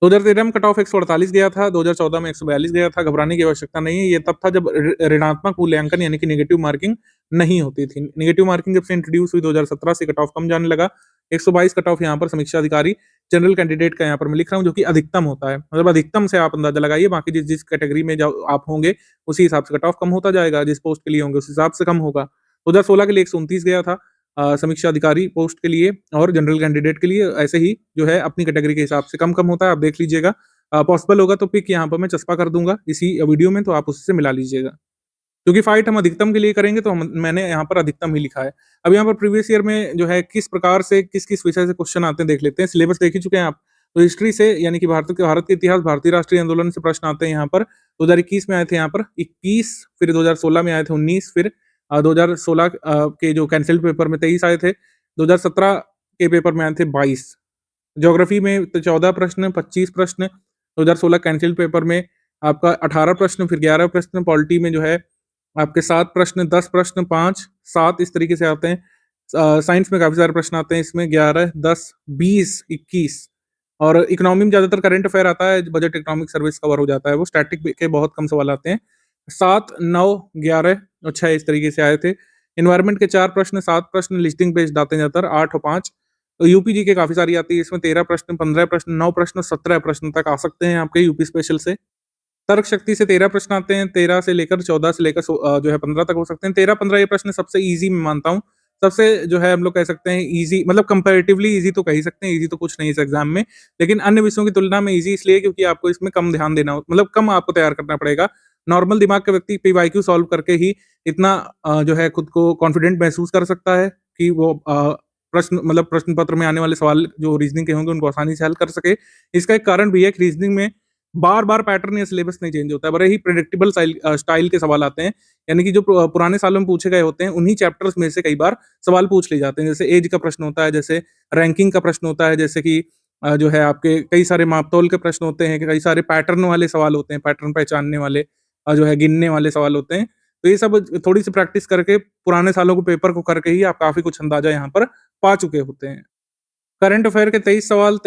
2013 में कट ऑफ 148 गया था, 2014 में 142 गया था। घबराने की आवश्यकता नहीं है। ये तब था जब ऋणात्मक मूल्यांकन यानी कि नेगेटिव मार्किंग नहीं होती थी। नेगेटिव मार्किंग जब से इंट्रोड्यूस हुई 2017 से कट ऑफ कम जाने लगा। 122 कट ऑफ यहाँ पर समीक्षा अधिकारी जनरल कैंडिडेट का यहाँ पर मैं लिख रहा हूँ, जो कि अधिकतम होता है। मतलब अधिकतम से आप अंदाजा लगाइए, बाकी जिस जिस कैटेगरी में जो आप होंगे उसी हिसाब से कट ऑफ कम होता जाएगा, जिस पोस्ट के लिए होंगे उस हिसाब से कम होगा। 2016 के लिए 129 गया था समीक्षा अधिकारी पोस्ट के लिए, और जनरल कैंडिडेट के लिए ऐसे ही जो है अपनी कैटेगरी के हिसाब से कम-कम होता है, आप देख लीजिएगा। पॉसिबल होगा तो पिक यहाँ पर मैं चस्पा कर दूँगा इसी वीडियो में, तो आप उससे मिला लीजिएगा। क्योंकि फाइट हम अधिकतम के लिए करेंगे, तो मैंने यहाँ पर अधिकतम ही लिखा है। अब यहाँ पर प्रीवियस ईयर में जो है किस प्रकार से किस-किस विषय से क्वेश्चन आते हैं देख लेते हैं। सिलेबस देख ही चुके हैं आप। तो हिस्ट्री से यानी कि भारत के इतिहास, भारतीय राष्ट्रीय आंदोलन से प्रश्न आते हैं यहाँ पर। 2021 में आए थे यहाँ पर 21, फिर 2016 में आए थे 19, फिर 2016 के जो कैंसल्ड पेपर में 23 आए थे। 2017 के पेपर में आए थे 22। ज्योग्राफी में तो 14 प्रश्न, 25 प्रश्न। 2016 कैंसल्ड पेपर में आपका 18 प्रश्न, फिर 11 प्रश्न। पॉलिटी में जो है आपके 7 प्रश्न, 10 प्रश्न, 5, 7 इस तरीके से आते हैं। साइंस में काफ़ी सारे प्रश्न आते हैं इसमें, 11, 10, 20, 21। और इकोनॉमी में ज़्यादातर करंट अफेयर आता है, बजट इकोनॉमिक सर्विस कवर हो जाता है वो, स्टैटिक के बहुत कम सवाल आते हैं। 7, 9, 11 और 6 इस तरीके से आए थे। एनवायरनमेंट के 4 प्रश्न, 7 प्रश्न लिस्टिंग बेस्ड आते हैं ज़्यादातर, 8 और 5। यूपी जी के काफ़ी सारी आती है, इसमें 13 प्रश्न, 15 प्रश्न, 9 प्रश्न, 17 प्रश्न तक आ सकते हैं आपके यूपी स्पेशल से। तर्क शक्ति से 13 प्रश्न आते हैं, 13 से लेकर 14 से लेकर जो है 15 तक हो सकते हैं। 13-15 ये प्रश्न सबसे ईज़ी मैं मानता हूँ। सबसे जो है हम लोग कह सकते हैं ईज़ी, मतलब कंपैरेटिवली ईज़ी तो कह ही सकते हैं, ईज़ी तो कुछ नहीं इस एग्ज़ाम में। लेकिन अन्य विषयों की तुलना में ईज़ी इसलिए क्योंकि आपको इसमें कम ध्यान देना हो, मतलब कम आपको तैयार करना पड़ेगा। नॉर्मल दिमाग का व्यक्ति पीवाईक्यू सॉल्व करके ही इतना जो है खुद को कॉन्फिडेंट महसूस कर सकता है कि वो प्रश्न पत्र में आने वाले सवाल जो रीज़निंग के होंगे उनको आसानी से हल कर सके। इसका एक कारण भी है कि रीज़निंग में बार-बार पैटर्न या सिलेबस नहीं चेंज होता है, बड़े ही प्रेडिक्टेबल स्टाइल के सवाल आते हैं। यानी कि जो पुराने सालों में पूछे गए होते हैं, उन्हीं चैप्टर्स में से कई बार सवाल पूछ लिए जाते हैं। जैसे ऐज का प्रश्न होता है, जैसे रैंकिंग का प्रश्न होता है, जैसे कि जो है आपके कई सारे माप-तौल के प्रश्न होते हैं, कई सारे पैटर्न वाले सवाल होते हैं, पैटर्न पहचानने वाले जो है गिनने वाले सवाल होते हैं। तो ये सब थोड़ी सी प्रैक्टिस करके पुराने सालों के पेपर को करके ही आप काफी कुछ अंदाजा यहाँ पर पा चुके होते हैं। करंट अफेयर के 23 सवाल,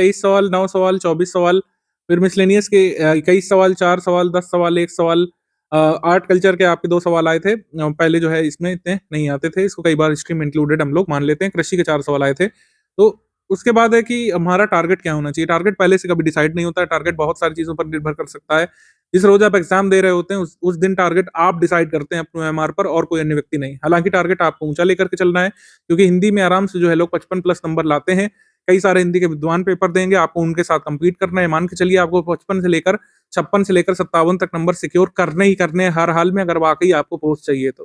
9 सवाल, 24 सवाल, फिर मिसलेनियस के 21 सवाल, 4 सवाल, 10 सवाल, 1 सवाल, आर्ट कल्चर के आपके 2 सवाल आए थे। पहले जो है इसमें इतने नहीं आते थे, इसको कई बार हिस्ट्री में इंक्लूडेड हम लोग मान लेते हैं। कृषि के 4 सवाल आए थे। तो उसके बाद है कि हमारा टारगेट क्या होना चाहिए? टारगेट पहले से कभी डिसाइड नहीं होता है, टारगेट बहुत सारी चीज़ों पर निर्भर कर सकता है। जिस रोज़ आप एग्ज़ाम दे रहे होते हैं, उस दिन टारगेट आप डिसाइड करते हैं अपने ओएमआर पर और कोई अन्य व्यक्ति नहीं। हालाँकि टारगेट आपको ऊँचा लेकर के चलना है, क्योंकि हिंदी में आराम से जो है लोग 55 प्लस नंबर लाते हैं। कई सारे हिंदी के विद्वान पेपर देंगे, आपको उनके साथ कम्पीट करना है। मान के चलिए आपको 55 से लेकर 56 से लेकर 57 तक नंबर सिक्योर करने ही करने हैं हर हाल में, अगर वाक़ई आपको पोस्ट चाहिए तो।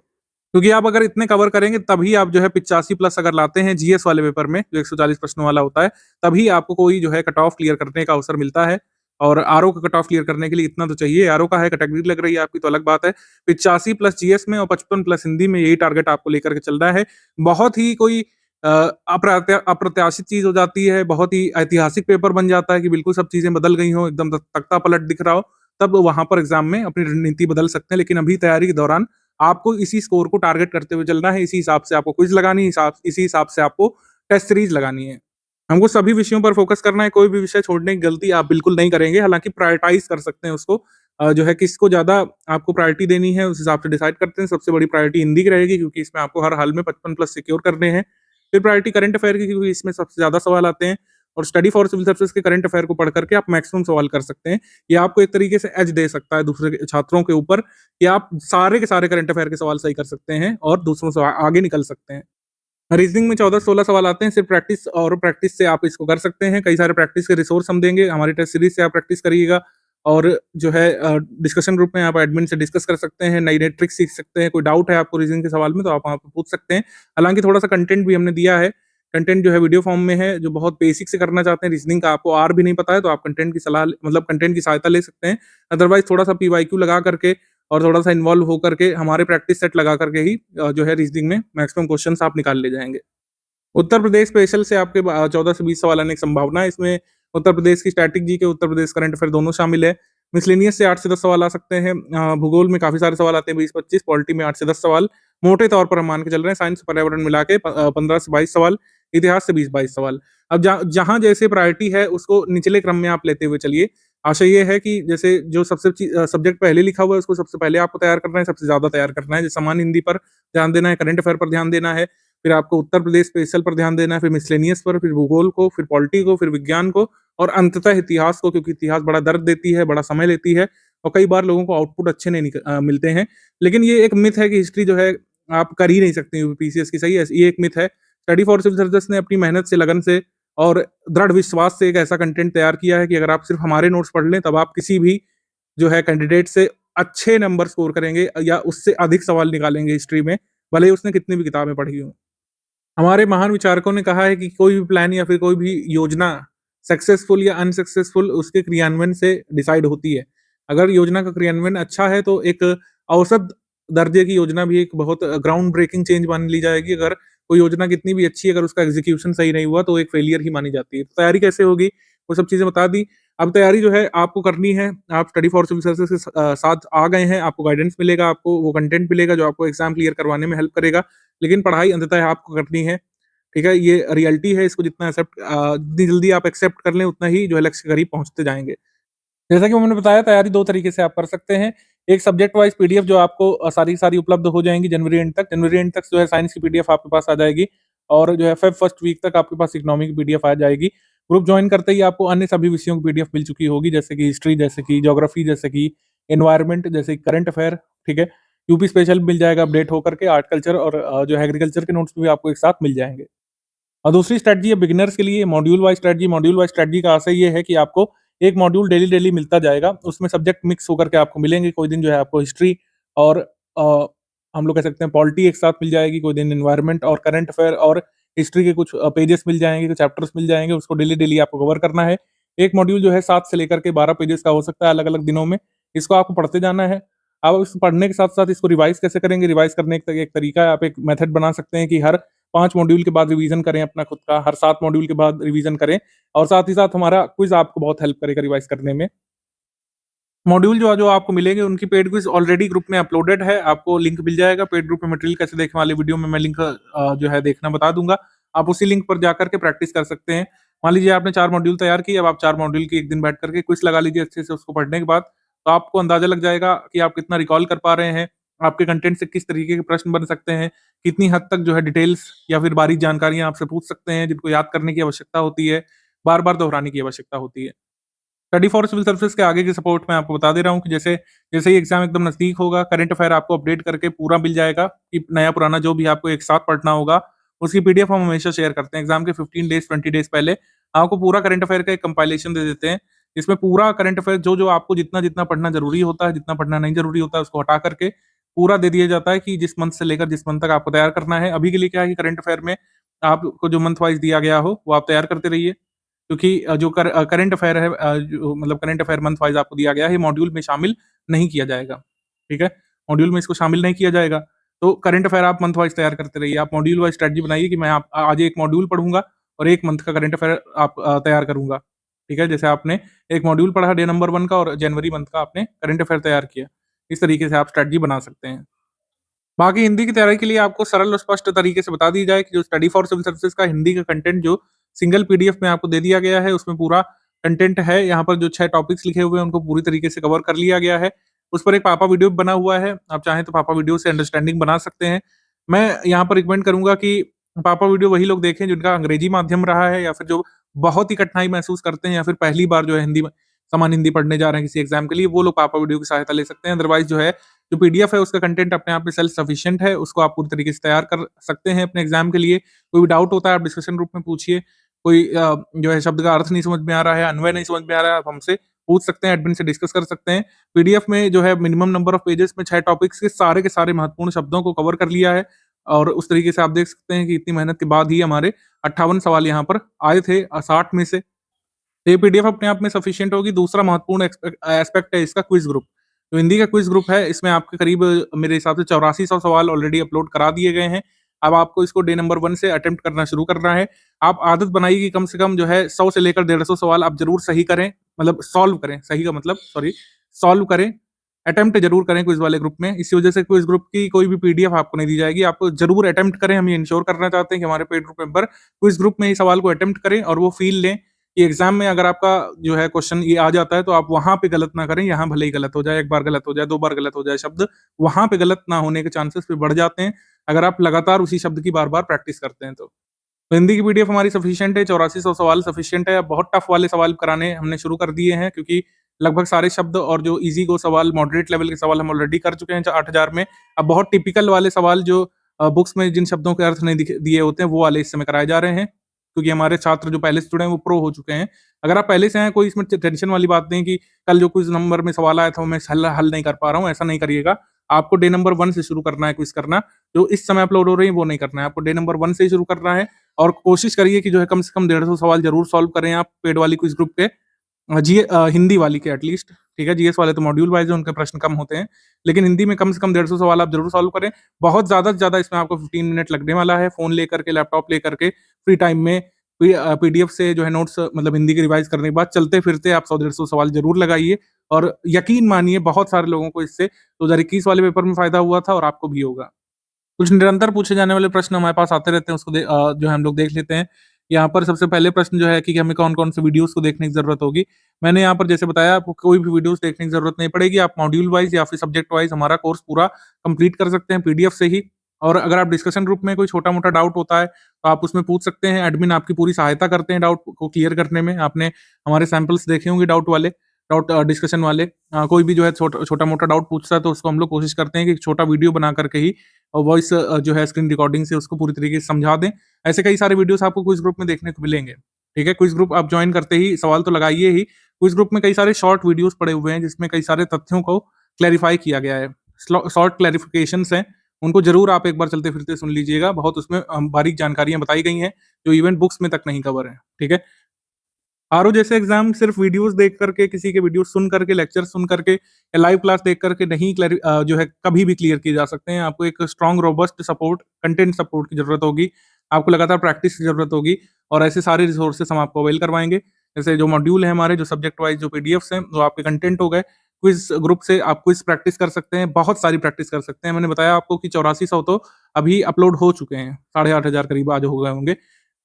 क्योंकि आप अगर इतने कवर करेंगे तभी आप जो है 85 प्लस अगर लाते हैं जीएस वाले पेपर में, जो 140 प्रश्नों वाला होता है, तभी आपको कोई जो है कट ऑफ क्लियर करने का अवसर मिलता है। और आरओ का कट ऑफ क्लियर करने के लिए इतना तो चाहिए। आरओ का है, कैटेगरी लग रही है आपकी तो अलग बात है। 85 प्लस जीएस में और 55 प्लस हिंदी में, यही टारगेट आपको लेकर के चलना है। बहुत ही कोई अप्रत्याशित चीज़ हो जाती है, बहुत ही ऐतिहासिक पेपर बन जाता है कि बिल्कुल सब चीज़ें बदल गई हों, एकदम तख्ता पलट दिख रहा हो, तब वहाँ पर एग्ज़ाम में अपनी रणनीति बदल सकते हैं। लेकिन अभी तैयारी के दौरान आपको इसी स्कोर को टारगेट करते हुए चलना है, इसी हिसाब से आपको क्विज़ लगानी है, इसी हिसाब से आपको टेस्ट सीरीज़ लगानी है। हमको सभी विषयों पर फ़ोकस करना है, कोई भी विषय छोड़ने की गलती आप बिल्कुल नहीं करेंगे, हालाँकि प्रायोरिटाइज़ कर सकते हैं उसको। जो है किसको ज़्यादा आपको प्रायोरिटी देनी है, उस हिसाब से डिसाइड करते हैं। सबसे बड़ी प्रायोरिटी हिंदी की रहेगी, क्योंकि इसमें आपको हर हाल में 55 प्लस सिक्योर करने हैं। फिर प्रायोरिटी करंट अफेयर की, क्योंकि इसमें सबसे ज़्यादा सवाल आते हैं। और स्टडी फॉर सिविल सर्विसेज के करंट अफेयर को पढ़ करके आप मैक्सिमम सवाल कर सकते हैं। ये आपको एक तरीके से एज दे सकता है दूसरे के छात्रों के ऊपर, कि आप सारे के सारे करंट अफेयर के सवाल सही कर सकते हैं और दूसरों से आगे निकल सकते हैं। रीजनिंग में 14-16 सवाल आते हैं, सिर्फ प्रैक्टिस और प्रैक्टिस से आप इसको कर सकते हैं। कई सारे प्रैक्टिस के रिसोर्स हम देंगे, हमारी टेस्ट सीरीज से आप प्रैक्टिस करिएगा। और जो है डिस्कशन ग्रुप में आप एडमिन से डिस्कस कर सकते हैं, नई-नई ट्रिक्स सीख सकते हैं। कोई डाउट है आपको रीजनिंग के सवाल में तो आप वहाँ पे पूछ सकते हैं। हालाँकि थोड़ा-सा कंटेंट भी हमने दिया है, कंटेंट जो है वीडियो फॉर्म में है, जो बहुत बेसिक से करना चाहते हैं। रीजनिंग का आपको आर भी नहीं पता है तो आप कंटेंट की सलाह मतलब कंटेंट की सहायता ले सकते हैं। अदरवाइज़ थोड़ा-सा पीवाईक्यू लगा करके और थोड़ा-सा इन्वॉल्व हो करके हमारे प्रैक्टिस सेट लगा करके ही जो है रीजनिंग में मैक्सिमम क्वेश्चन्स आप निकाल ले जाएँगे। उत्तर प्रदेश स्पेशल से आपके 14 से 20 सवाल आने की संभावना है। इसमें उत्तर प्रदेश की static GK, Uttar Pradesh current affair दोनों शामिल है। मिसलेनियस से 8 से 10 सवाल आ सकते हैं। भूगोल में काफ़ी सारे सवाल आते हैं 20-25, पॉलिटी में 8 से 10 सवाल। मोटे तौर पर हम मान के चल रहे हैं, साइंस पर्यावरण मिला के 15 से 22 सवाल, इतिहास से 20-22 सवाल। अब जहाँ जैसे प्रायोरिटी है उसको निचले क्रम में आप लेते हुए चलिए। आशा ये है कि जैसे जो सब्जेक्ट पहले लिखा हुआ है उसको सबसे पहले आपको तैयार करना है, सबसे ज़्यादा तैयार करना है। जैसे सामान्य हिंदी पर ध्यान देना है, करंट अफेयर पर ध्यान देना है, फिर आपको उत्तर प्रदेश स्पेशल पर ध्यान देना है, फिर मिसलेनियस पर, फिर भूगोल को, फिर पॉलिटी को, फिर विज्ञान को और अंततः इतिहास को, क्योंकि इतिहास बड़ा दर्द देती है, बड़ा समय लेती है और कई बार लोगों को आउटपुट अच्छे नहीं मिलते हैं। लेकिन ये एक मिथ है कि हिस्ट्री जो है आप कर ही नहीं सकते यूपीपीसीएस की, सही है? ये एक मिथ है। स्टडी फॉर सिविल सर्विसेज ने अपनी मेहनत से, लगन से और दृढ़ विश्वास से एक ऐसा कंटेंट तैयार किया है कि अगर आप सिर्फ हमारे नोट्स पढ़ लें, तब आप किसी भी जो है कैंडिडेट से अच्छे नंबर स्कोर करेंगे या उससे अधिक सवाल निकालेंगे हिस्ट्री में, भले ही उसने कितनी भी किताबें पढ़ी हों। हमारे महान विचारकों ने कहा है कि कोई भी प्लान या फिर कोई भी योजना सक्सेसफुल या अनसक्सेसफुल उसके क्रियान्वयन से डिसाइड होती है। अगर योजना का क्रियान्वयन अच्छा है तो एक औसत दर्जे की योजना भी एक बहुत ग्राउंड ब्रेकिंग चेंज मान ली जाएगी। अगर कोई योजना कितनी भी अच्छी है, अगर उसका एग्जीक्यूशन सही नहीं हुआ तो एक फेलियर ही मानी जाती है। तो तैयारी कैसे होगी, वो सब चीज़ें बता दी। अब तैयारी जो है आपको करनी है, आप स्टडी फॉर सिविल सर्विसेज के साथ आ गए हैं, आपको गाइडेंस मिलेगा, आपको वो कंटेंट मिलेगा जो आपको एग्जाम क्लियर करवाने में हेल्प करेगा। लेकिन पढ़ाई अंततः आपको करनी है, ठीक है? ये रियलिटी है, इसको जितनी जल्दी आप एक्सेप्ट कर लें, उतना ही जो है लक्ष्य के करीब पहुँचते जाएँगे। जैसा कि मैंने बताया, तैयारी 2 तरीके से आप कर सकते हैं। एक सब्जेक्ट वाइज़ पीडीएफ जो आपको सारी की सारी उपलब्ध हो जाएँगी जनवरी एंड तक। जनवरी एंड तक जो है साइंस की पीडीएफ आपके पास आ जाएगी और जो है फ़ेब फर्स्ट वीक तक आपके पास इकोनॉमी की पीडीएफ आ जाएगी। ग्रुप जॉइन करते ही आपको अन्य सभी विषयों की पीडीएफ मिल चुकी होगी, जैसे कि हिस्ट्री, जैसे कि ज्योग्राफी, जैसे कि एनवायरनमेंट, जैसे कि करंट अफेयर, ठीक है? यूपी स्पेशल मिल जाएगा अपडेट होकर के, आर्ट कल्चर और जो है एग्रीकल्चर के नोट्स भी आपको एक साथ मिल जाएँगे। और दूसरी स्ट्रैटेजी है बिगिनर्स के लिए, module wise strategy. Module wise strategy का आशय ये है कि आपको एक मॉड्यूल डेली मिलता जाएगा, उसमें सब्जेक्ट मिक्स होकर के आपको मिलेंगे। कोई दिन जो है आपको हिस्ट्री और अ, हम लोग कह सकते हैं पॉलिटी एक साथ मिल जाएगी, कोई दिन एनवायरनमेंट और करंट अफेयर और हिस्ट्री के कुछ पेजेस मिल जाएँगे, कुछ चैप्टर्स मिल जाएँगे, उसको डेली आपको कवर करना है। एक मॉड्यूल जो है 7 से लेकर के 12 पेजेस का हो सकता है अलग-अलग दिनों में, इसको आपको पढ़ते जाना है। अब इस पढ़ने के साथ-साथ इसको रिवाइज़ कैसे करेंगे? रिवाइज़ करने का एक तरीका है, आप एक मेथड बना सकते हैं कि हर 5 मॉड्यूल के बाद रिवीजन करें अपना खुद का, हर 7 मॉड्यूल के बाद रिवीजन करें और साथ ही साथ हमारा क्विज़ आपको बहुत हेल्प करेगा रिवाइज़ करने में। मॉड्यूल जो जो आपको मिलेंगे उनकी पेड क्विज ऑलरेडी ग्रुप में अपलोडेड है, आपको लिंक मिल जाएगा। पेड ग्रुप में मटेरियल कैसे देखने वाले वीडियो में मैं लिंक जो है देखना बता दूंगा। आप उसी लिंक पर जाकर के प्रैक्टिस कर सकते हैं। मान लीजिए आपने 4 मॉड्यूल तैयार किए, अब आप 4 मॉड्यूल की एक दिन बैठ करके क्विज लगा लीजिए अच्छे से उसको पढ़ने के बाद, तो आपको अंदाजा लग जाएगा कि आप कितना रिकॉल कर पा रहे हैं, आपके कंटेंट से किस तरीके के प्रश्न बन सकते हैं, कितनी हद तक जो है डिटेल्स या फिर बारीक जानकारियाँ आपसे पूछ सकते हैं जिनको याद करने की आवश्यकता होती है, बार-बार दोहराने की आवश्यकता होती है। स्टडी फॉर सिविल सर्विसेज के आगे की सपोर्ट मैं आपको बता दे रहा हूँ कि जैसे जैसे ही एग्जाम एकदम नजदीक होगा, करंट अफेयर आपको अपडेट करके पूरा मिल जाएगा कि नया पुराना जो भी आपको एक साथ पढ़ना होगा, उसकी पीडीएफ हम हमेशा शेयर करते हैं। एग्जाम के 15 डेज 20 डेज पहले आपको पूरा करंट अफेयर का एक कंपाइलेशन दे देते हैं। इसमें पूरा करंट अफेयर जो जो आपको जितना जितना पढ़ना जरूरी होता है, जितना पढ़ना नहीं जरूरी होता है, उसको हटा करके पूरा दे दिया जाता है कि जिस मंथ से लेकर जिस मंथ तक आपको तैयार करना है। अभी के लिए क्या है कि करंट अफेयर में आपको जो मंथ वाइज दिया गया हो वो आप तैयार करते रहिए, क्योंकि जो करंट अफेयर है, जो मतलब करंट अफेयर मंथ वाइज आपको दिया गया है, मॉड्यूल में शामिल नहीं किया जाएगा। ठीक है, मॉड्यूल में इसको शामिल नहीं किया जाएगा, तो करंट अफेयर आप मंथ वाइज तैयार करते रहिए। आप मॉड्यूल वाइज स्ट्रेटजी बनाइए कि मैं आप आज एक मॉड्यूल पढ़ूंगा और एक मंथ का करंट अफेयर आप तैयार करूंगा। ठीक है, जैसे आपने एक मॉड्यूल पढ़ा डे नंबर 1 का और जनवरी मंथ का आपने करंट अफेयर तैयार किया, इस तरीके से आप स्ट्रेटजी बना सकते हैं। बाकी हिंदी की तैयारी के लिए आपको सरल और स्पष्ट तरीके से बता दी जाए कि जो स्टडी फॉर सिविल सर्विसेज का हिंदी का कंटेंट जो सिंगल पीडीएफ में आपको दे दिया गया है, उसमें पूरा कंटेंट है। यहाँ पर जो 6 टॉपिक्स लिखे हुए हैं उनको पूरी तरीके से कवर कर लिया गया है। उस पर एक पापा वीडियो भी बना हुआ है, आप चाहें तो पापा वीडियो से अंडरस्टैंडिंग बना सकते हैं। मैं यहाँ पर रिकमेंड करूंगा कि पापा वीडियो वही लोग देखें जिनका अंग्रेजी माध्यम रहा है, या फिर जो बहुत ही कठिनाई महसूस करते हैं, या फिर पहली बार जो है सामान्य हिंदी पढ़ने जा रहे हैं किसी एग्जाम के लिए, वो लोग पापा वीडियो की सहायता ले सकते हैं। अदरवाइज जो है जो पीडीएफ है उसका कंटेंट अपने आप में सेल्फ सफिशिएंट है, उसको आप पूरी तरीके से तैयार कर सकते हैं अपने एग्जाम के लिए। कोई भी डाउट होता है आप डिस्कशन ग्रुप में पूछिए। कोई जो है शब्द का अर्थ नहीं समझ में आ रहा है, अन्वय नहीं समझ में आ रहा है, आप हमसे पूछ सकते हैं, एडमिन से डिस्कस कर सकते हैं। पीडीएफ में जो है मिनिमम नंबर ऑफ पेजेस में 6 टॉपिक्स के सारे महत्वपूर्ण शब्दों को कवर कर लिया है, और उस तरीके से आप देख सकते हैं कि इतनी मेहनत के बाद ही हमारे 58 सवाल यहाँ पर आए थे 60 में से। तो ये पीडीएफ अपने आप में सफिशिएंट होगी। दूसरा महत्वपूर्ण एस्पेक्ट है इसका क्विज ग्रुप। जो हिंदी का क्विज ग्रुप है, इसमें आपके करीब मेरे हिसाब से 8400 सवाल ऑलरेडी अपलोड करा दिए गए हैं। अब आपको इसको डे नंबर 1 से अटेम्प्ट करना शुरू करना है। आप आदत बनाइए कि कम से कम जो है 100 से लेकर 150 सवाल आप ज़रूर सही करें, मतलब सॉल्व करें, सही का मतलब सॉरी सॉल्व करें, अटेम्प्ट ज़रूर करें क्विज वाले ग्रुप में। इसी वजह से क्विज ग्रुप की कोई भी पीडीएफ आपको नहीं दी जाएगी, आपको ज़रूर अटेम्प्ट करें। हम ये इंश्योर करना चाहते हैं कि हमारे paid group member quiz group में ही सवाल को अटेम्प्ट करें और वो फील लें कि एग्जाम में अगर आपका जो है क्वेश्चन ये आ जाता है तो आप वहां पे गलत ना करें। यहाँ भले ही गलत हो जाए, एक बार गलत हो जाए, 2 बार गलत हो जाए शब्द, वहां पे गलत ना होने के चांसेस पे बढ़ जाते हैं अगर आप लगातार उसी शब्द की बार बार प्रैक्टिस करते हैं। तो हिंदी की पीडीएफ हमारी सफिशिएंट है, 8400 सवाल सफिशिएंट है। अब बहुत टफ वाले सवाल कराने हमने शुरू कर दिए हैं, क्योंकि लगभग सारे शब्द और जो इजी गो सवाल, मॉडरेट लेवल के सवाल हम ऑलरेडी कर चुके हैं 8000 में। अब बहुत टिपिकल वाले सवाल जो बुक्स में जिन शब्दों के अर्थ नहीं दिए होते हैं, वो वाले इस समय कराए जा रहे हैं, क्योंकि हमारे छात्र जो पहले से जुड़े हैं वो प्रो हो चुके हैं। अगर आप पहले से हैं, कोई इसमें टेंशन वाली बात नहीं कि कल जो क्विज नंबर में सवाल आया था वो मैं हल नहीं कर पा रहा हूँ, ऐसा नहीं करिएगा। आपको डे नंबर 1 से शुरू करना है क्विज करना, जो इस समय अपलोड हो रही है वो नहीं करना है, आपको डे नंबर 1 से ही शुरू करना है। और कोशिश करिए कि जो है कम से कम 150 सवाल जरूर सॉल्व करें आप पेड वाली क्विज ग्रुप के, हिंदी वाली के एटलीस्ट। ठीक है, जीएस वाले तो मॉड्यूल वाइज उनके प्रश्न कम होते हैं, लेकिन हिंदी में कम से कम 150 सवाल आप जरूर सॉल्व करें। बहुत ज्यादा से ज्यादा इसमें आपको 15 मिनट लगने वाला है, फोन लेकर के, लैपटॉप लेकर के, फ्री टाइम में पीडीएफ से जो है नोट्स मतलब हिंदी के रिवाइज करने के बाद चलते फिरते आप 100-150 सवाल जरूर लगाइए। और यकीन मानिए बहुत सारे लोगों को इससे 2021 वाले पेपर में फायदा हुआ था और आपको भी होगा। कुछ निरंतर पूछे जाने वाले प्रश्न हमारे पास आते रहते हैं, उसको जो है हम लोग देख लेते हैं। यहाँ पर सबसे पहले प्रश्न जो है कि हमें कौन-कौन से वीडियोज़ को देखने की ज़रूरत होगी। मैंने यहाँ पर जैसे बताया, आपको कोई भी वीडियोज़ देखने की ज़रूरत नहीं पड़ेगी। आप मॉड्यूल वाइज़ या फिर सब्जेक्ट वाइज़ हमारा कोर्स पूरा कंप्लीट कर सकते हैं पीडीएफ से ही। और अगर आप डिस्कशन ग्रुप में कोई छोटा-मोटा डाउट होता है, तो आप उसमें पूछ सकते हैं। एडमिन आपकी पूरी सहायता करते हैं डाउट को क्लियर करने में। आपने हमारे सैंपल्स देखे होंगे डाउट वाले, डाउट डिस्कशन वाले। कोई भी जो है छोटा-मोटा डाउट पूछता है तो उसको हम लोग कोशिश करते हैं कि छोटा वीडियो बना करके ही और वॉइस जो है स्क्रीन रिकॉर्डिंग से उसको पूरी तरीके से समझा दें। ऐसे कई सारे वीडियोस आपको क्विज ग्रुप में देखने को मिलेंगे। ठीक है, क्विज ग्रुप आप ज्वाइन करते ही सवाल तो लगाइए ही। क्विज ग्रुप में कई सारे शॉर्ट वीडियोस पड़े हुए हैं जिसमें कई सारे तथ्यों को क्लैरिफाई किया गया है। शॉर्ट क्लैरिफिकेशंस हैं, उनको जरूर आप एक बार चलते फिरते सुन लीजिएगा। बहुत उसमें बारीक जानकारियां बताई गई हैं जो इवेंट बुक्स में तक नहीं कवर है। ठीक है, आरओ जैसे एग्जाम सिर्फ वीडियोस देख करके, किसी के वीडियो सुन करके, लेक्चर सुन करके या लाइव क्लास देख करके नहीं जो है कभी भी क्लियर किए जा सकते हैं। आपको एक strong robust support, content support की जरूरत होगी। आपको लगातार प्रैक्टिस की जरूरत होगी और ऐसे सारे रिसोर्सेस हम आपको अवेल करवाएंगे। जैसे जो मॉड्यूल है हमारे, जो सब्जेक्ट वाइज जो पीडीएफ्स हैं, वो आपके कंटेंट हो गए। क्विज ग्रुप से आप क्विज प्रैक्टिस कर सकते हैं, बहुत सारी प्रैक्टिस कर सकते हैं। मैंने बताया आपको कि 8400 तो अभी अपलोड हो चुके हैं, 8500 करीब आज हो गए होंगे।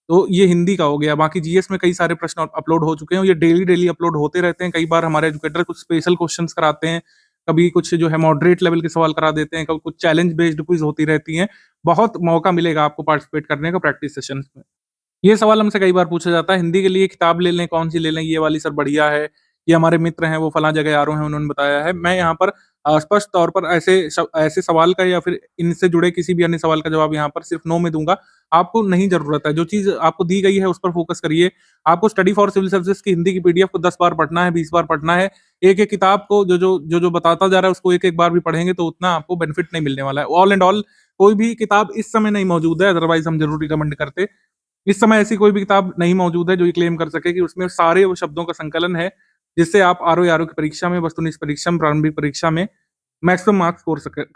तो ये हिंदी का हो गया, बाकी जीएस में कई सारे प्रश्न अपलोड हो चुके हैं, ये डेली अपलोड होते रहते हैं। कई बार हमारे एजुकेटर कुछ स्पेशल क्वेश्चंस कराते हैं, कभी कुछ जो है मॉडरेट लेवल के सवाल करा देते हैं, कभी कुछ चैलेंज बेस्ड क्विज होती रहती हैं। बहुत मौका मिलेगा आपको पार्टिसिपेट करने का प्रैक्टिस सेशंस में। ये सवाल हमसे कई बार पूछा जाता है, हिंदी के लिए किताब ले लें, कौन-सी ले लें? ये वाली सर बढ़िया है, ये हमारे मित्र हैं, वो फलाँ जगह आरो हैं, उन्होंने बताया है। मैं यहाँ पर स्पष्ट तौर पर ऐसे सवाल का या फिर इनसे जुड़े किसी भी अन्य सवाल का जवाब यहाँ पर सिर्फ नो में दूँगा। आपको नहीं ज़रूरत है, जो चीज़ आपको दी गई है उस पर फ़ोकस करिए। आपको स्टडी फॉर सिविल सर्विसेज़ की हिंदी की पीडीएफ को 10 बार पढ़ना है, 20 बार पढ़ना है। एक-एक किताब को जो बताता जा रहा है उसको एक-एक बार भी पढ़ेंगे तो उतना आपको बेनिफिट नहीं मिलने वाला है। ऑल एंड ऑल कोई भी किताब इस समय नहीं मौजूद है, अदरवाइज़ हम ज़रूर रिकमेंड करते। इस समय ऐसी कोई भी किताब नहीं मौजूद है जो ये क्लेम कर सके कि उसमें सारे वो शब्दों का संकलन है, जिससे आप आरओ की परीक्षा में, वस्तुनिष्ठ परीक्षा में, प्रारंभिक परीक्षा में मैक्सिमम मार्क्स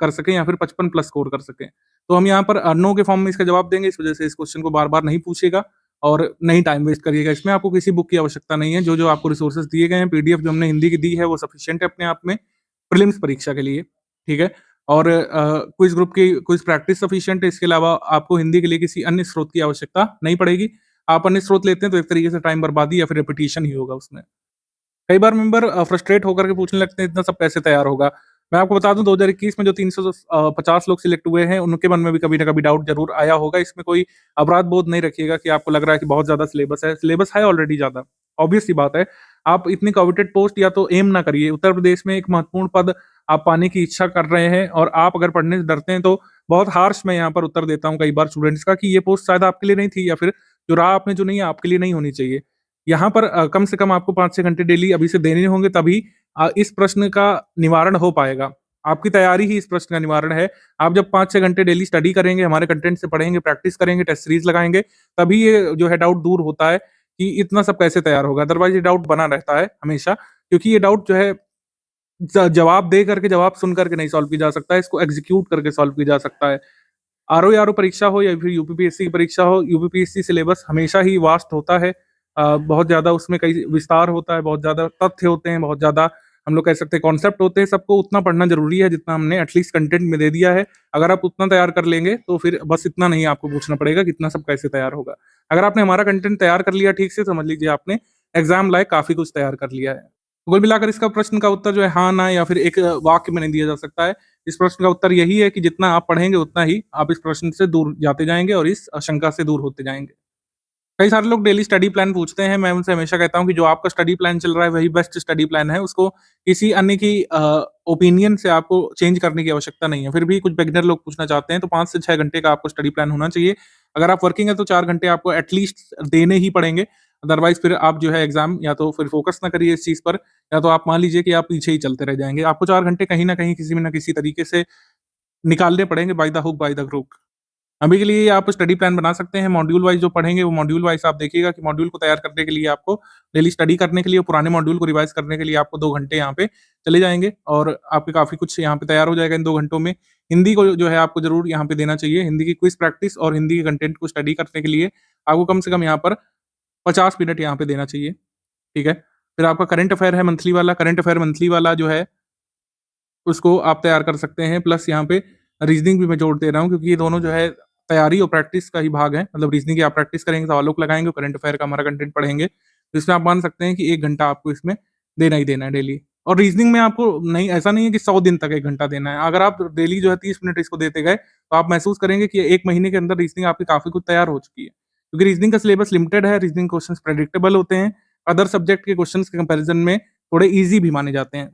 कर सकें या फिर 55 प्लस स्कोर कर सकें। तो हम यहाँ पर नो के फॉर्म में इसका जवाब देंगे, इस वजह से इस क्वेश्चन को बार-बार नहीं पूछिएगा और नहीं टाइम वेस्ट करिएगा। इसमें आपको किसी बुक की आवश्यकता नहीं है, जो आपको रिसोर्सेज़ दिए गए हैं, पीडीएफ जो हमने हिंदी की दी है वो सफिशिएंट है अपने आप में, प्रीलिम्स परीक्षा के लिए, ठीक है? और क्विज़ ग्रुप की क्विज़ प्रैक्टिस सफिशिएंट है, इसके अलावा आपको हिंदी के लिए किसी अन्य स्रोत की आवश्यकता नहीं पड़ेगी। आप अन्य स्रोत लेते हैं तो एक तरीके से टाइम बर्बादी या फिर रिपिटिशन ही होगा उसमें। कई बार मेंबर फ्रस्ट्रेट होकर के पूछने लगते हैं इतना सब कैसे तैयार होगा? मैं आपको बता दूं 2021 में जो 350 लोग सिलेक्ट हुए हैं उनके मन में भी कभी ना कभी डाउट जरूर आया होगा। इसमें कोई अपराध बोध नहीं रखिएगा कि आपको लग रहा है कि बहुत ज्यादा सिलेबस है ऑलरेडी ज्यादा। ऑब्वियस सी बात है, आप इतनी कॉविटेड पोस्ट या तो एम ना करिए। उत्तर प्रदेश में एक महत्वपूर्ण पद आप पाने की इच्छा कर रहे हैं और आप अगर पढ़ने से डरते हैं तो बहुत हार्श मैं यहाँ पर उत्तर देता हूँ कई बार स्टूडेंट्स का कि ये पोस्ट शायद आपके लिए नहीं थी या फिर जो राह आपने जो नहीं है आपके लिए नहीं होनी चाहिए। यहाँ पर कम से कम आपको 5-6 घंटे डेली अभी से देने होंगे, तभी इस प्रश्न का निवारण हो पाएगा। आपकी तैयारी ही इस प्रश्न का निवारण है। आप जब 5-6 घंटे डेली स्टडी करेंगे, हमारे कंटेंट से पढ़ेंगे, प्रैक्टिस करेंगे, टेस्ट सीरीज लगाएँगे, तभी ये जो है डाउट दूर होता है कि इतना सब कैसे तैयार होगा। अदरवाइज़ ये डाउट बना रहता है हमेशा, क्योंकि ये डाउट जो है जवाब दे करके, जवाब सुन करके नहीं सॉल्व किया जा सकता है, इसको एग्ज़ीक्यूट करके सॉल्व किया जा सकता है। आरओ परीक्षा हो या फिर यूपीपीएससी की परीक्षा हो, यूपीपीएससी सिलेबस हमेशा ही वास्ट होता है। बहुत ज़्यादा उसमें कई विस्तार होता है, बहुत ज़्यादा तथ्य होते हैं, बहुत ज़्यादा हम लोग कह सकते हैं कॉन्सेप्ट होते हैं। सबको उतना पढ़ना ज़रूरी है जितना हमने एटलीस्ट कंटेंट में दे दिया है। अगर आप उतना तैयार कर लेंगे तो फिर बस इतना नहीं आपको पूछना पड़ेगा कि इतना सब कैसे तैयार होगा। अगर आपने हमारा कंटेंट तैयार कर लिया ठीक से, समझ लीजिए आपने एग्ज़ाम लायक काफ़ी कुछ तैयार कर लिया है। कुल मिलाकर इसका प्रश्न का उत्तर जो है हाँ, ना या फिर एक वाक्य में नहीं दिया जा सकता है। इस प्रश्न का उत्तर यही है कि जितना आप पढ़ेंगे उतना ही आप इस प्रश्न से दूर जाते जाएँगे और इस आशंका से दूर होते जाएँगे। कई सारे लोग डेली स्टडी प्लान पूछते हैं, मैं उनसे हमेशा कहता हूँ कि जो आपका स्टडी प्लान चल रहा है वही बेस्ट स्टडी प्लान है, उसको किसी अन्य की ओपिनियन से आपको चेंज करने की आवश्यकता नहीं है। फिर भी कुछ बिगिनर लोग पूछना चाहते हैं तो 5 से 6 घंटे का आपको स्टडी प्लान होना चाहिए। अगर आप वर्किंग है तो 4 घंटे आपको एटलीस्ट देने ही पड़ेंगे, अदरवाइज़ फिर आप जो है एग्ज़ाम या तो फिर फ़ोकस ना करिए इस चीज़ पर, या तो आप मान लीजिए कि आप पीछे ही चलते रह जाएँगे। आपको 4 घंटे कहीं न कहीं किसी न किसी तरीके से निकालने पड़ेंगे, by the hook by the crook. अभी के लिए आप स्टडी प्लान बना सकते हैं, मॉड्यूल वाइज़ जो पढ़ेंगे वो मॉड्यूल वाइज़ आप देखिएगा कि मॉड्यूल को तैयार करने के लिए आपको डेली स्टडी करने के लिए, पुराने मॉड्यूल को रिवाइज़ करने के लिए आपको 2 घंटे यहाँ पे चले जाएँगे और आपके काफ़ी कुछ यहाँ पे तैयार हो जाएगा इन 2 घंटों में। हिंदी को जो है आपको ज़रूर यहाँ पे देना चाहिए। हिंदी की क्विज़ प्रैक्टिस और हिंदी के कंटेंट को स्टडी करने के लिए आपको कम से कम यहाँ पर 50 मिनट यहाँ पे देना चाहिए, ठीक है? फिर आपका करंट अफेयर मंथली वाला जो है उसको आप तैयार कर सकते हैं। प्लस यहाँ पे रीज़निंग भी मैं जोड़ दे रहा हूँ क्योंकि ये दोनों जो है तैयारी और प्रैक्टिस का ही भाग है। मतलब रीज़निंग की आप प्रैक्टिस करेंगे, सवालों को लगाएँगे, करंट अफेयर का हमारा कंटेंट पढ़ेंगे। तो इसमें आप मान सकते हैं कि 1 घंटा आपको इसमें देना ही देना है डेली। और रीज़निंग में आपको नहीं, ऐसा नहीं है कि 100 दिन तक 1 घंटा देना है। अगर आप डेली जो है 30 मिनट इसको देते गए, तो आप महसूस करेंगे कि 1 महीने के अंदर रीज़निंग आपकी काफ़ी कुछ तैयार हो चुकी है। क्योंकि रीज़निंग का सिलेबस लिमिटेड है, रीज़निंग क्वेश्चंस प्रेडिक्टेबल होते हैं, अदर सब्जेक्ट के क्वेश्चंस के कंपैरिज़न में थोड़े ईज़ी भी माने जाते हैं।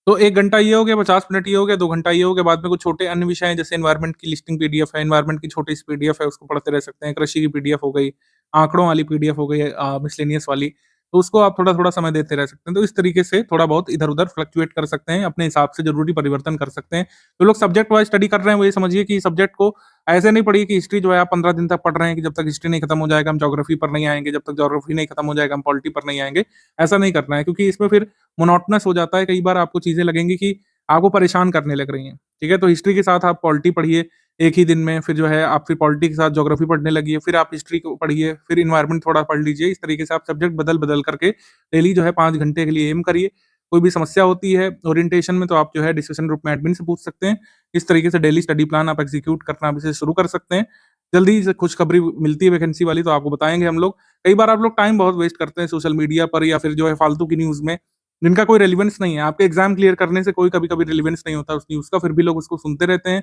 तो 1 घंटा ये हो गया, 50 मिनट ये हो गया, 2 घंटा ये हो गया, बाद में कुछ छोटे अन्य विषय हैं जैसे एनवायरनमेंट की लिस्टिंग पीडीएफ है, एनवायरनमेंट की छोटी सी पीडीएफ है उसको पढ़ते रह सकते हैं, कृषि की पीडीएफ हो गई, आंकड़ों वाली पीडीएफ हो गई मिसलेनियस वाली, तो उसको आप थोड़ा-थोड़ा समय देते रह सकते हैं। तो इस तरीके से थोड़ा बहुत इधर-उधर फ्लक्चुएट कर सकते हैं, अपने हिसाब से ज़रूरी परिवर्तन कर सकते हैं। जो लोग सब्जेक्ट वाइज़ स्टडी कर रहे हैं वो ये समझिए कि सब्जेक्ट को ऐसे नहीं पढ़िए कि हिस्ट्री जो है आप 15 दिन तक पढ़ रहे हैं कि जब तक हिस्ट्री नहीं खत्म हो जाएगा हम ज्योग्राफी पर नहीं आएँगे, जब तक ज्योग्राफी नहीं खत्म हो जाएगा हम पॉलिटी पर नहीं आएँगे। ऐसा नहीं करना है क्योंकि इसमें फिर मोनोटोनस हो जाता है। कई बार आपको चीज़ें लगेंगी कि आपको परेशान करने लग रही हैं, ठीक है? तो हिस्ट्री के साथ आप पॉलिटी पढ़िए एक ही दिन में, फिर जो है आप फिर पॉलिटी के साथ ज्योग्राफी पढ़ने लगिए, फिर आप हिस्ट्री को पढ़िए, फिर एनवायरनमेंट थोड़ा पढ़ लीजिए। इस तरीके से आप सब्जेक्ट बदल-बदल करके डेली जो है 5 घंटे के लिए एम करिए कोई भी समस्या होती है ओरिएंटेशन में तो आप जो है डिस्कशन ग्रुप में एडमिन से पूछ सकते हैं। इस तरीके से डेली स्टडी प्लान आप एग्जीक्यूट करना अभी से शुरू कर सकते हैं। जल्दी से खुशखबरी मिलती है वैकेंसी वाली तो आपको बताएँगे हम लोग। कई बार आप लोग टाइम बहुत वेस्ट करते हैं सोशल मीडिया पर या फिर जो है फालतू की न्यूज़ में, जिनका कोई रेलेवेंस नहीं है। आपके एग्ज़ाम क्लियर करने से कोई कभी-कभी रेलेवेंस नहीं होता उस न्यूज़ का, फिर भी लोग उसको सुनते रहते हैं।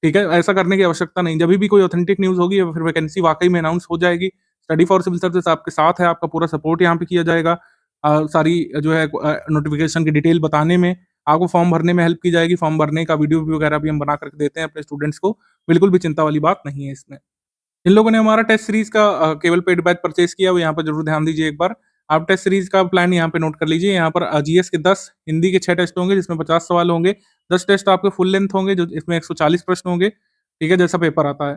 ठीक है? ऐसा करने की आवश्यकता नहीं। जभी भी कोई ऑथेंटिक न्यूज़ होगी या फिर वैकेंसी वाक़ई में अनाउंस हो जाएगी, स्टडी फॉर सिविल सर्विसेज़ आपके साथ है, आपका पूरा सपोर्ट यहाँ पे किया जाएगा। सारी जो है नोटिफ़िकेशन की डिटेल बताने में, आपको फॉर्म भरने में हेल्प की जाएगी। फॉर्म भरने का वीडियो वगैरह भी हम बना कर के देते हैं अपने स्टूडेंट्स को। बिल्कुल भी चिंता वाली बात नहीं है इसमें। जिन लोगों ने हमारा टेस्ट सीरीज़ का केवल पेड बैच परचेज़ किया, वो यहाँ पर ज़रूर ध्यान दीजिए एक बार। आप टेस्ट सीरीज़ का प्लान यहाँ पे नोट कर लीजिए। यहाँ पर जीएस के 10, हिंदी के 6 टेस्ट होंगे जिसमें 50 सवाल होंगे। 10 टेस्ट आपके फुल लेंथ होंगे जो इसमें 140 प्रश्न होंगे, ठीक है? जैसा पेपर आता है।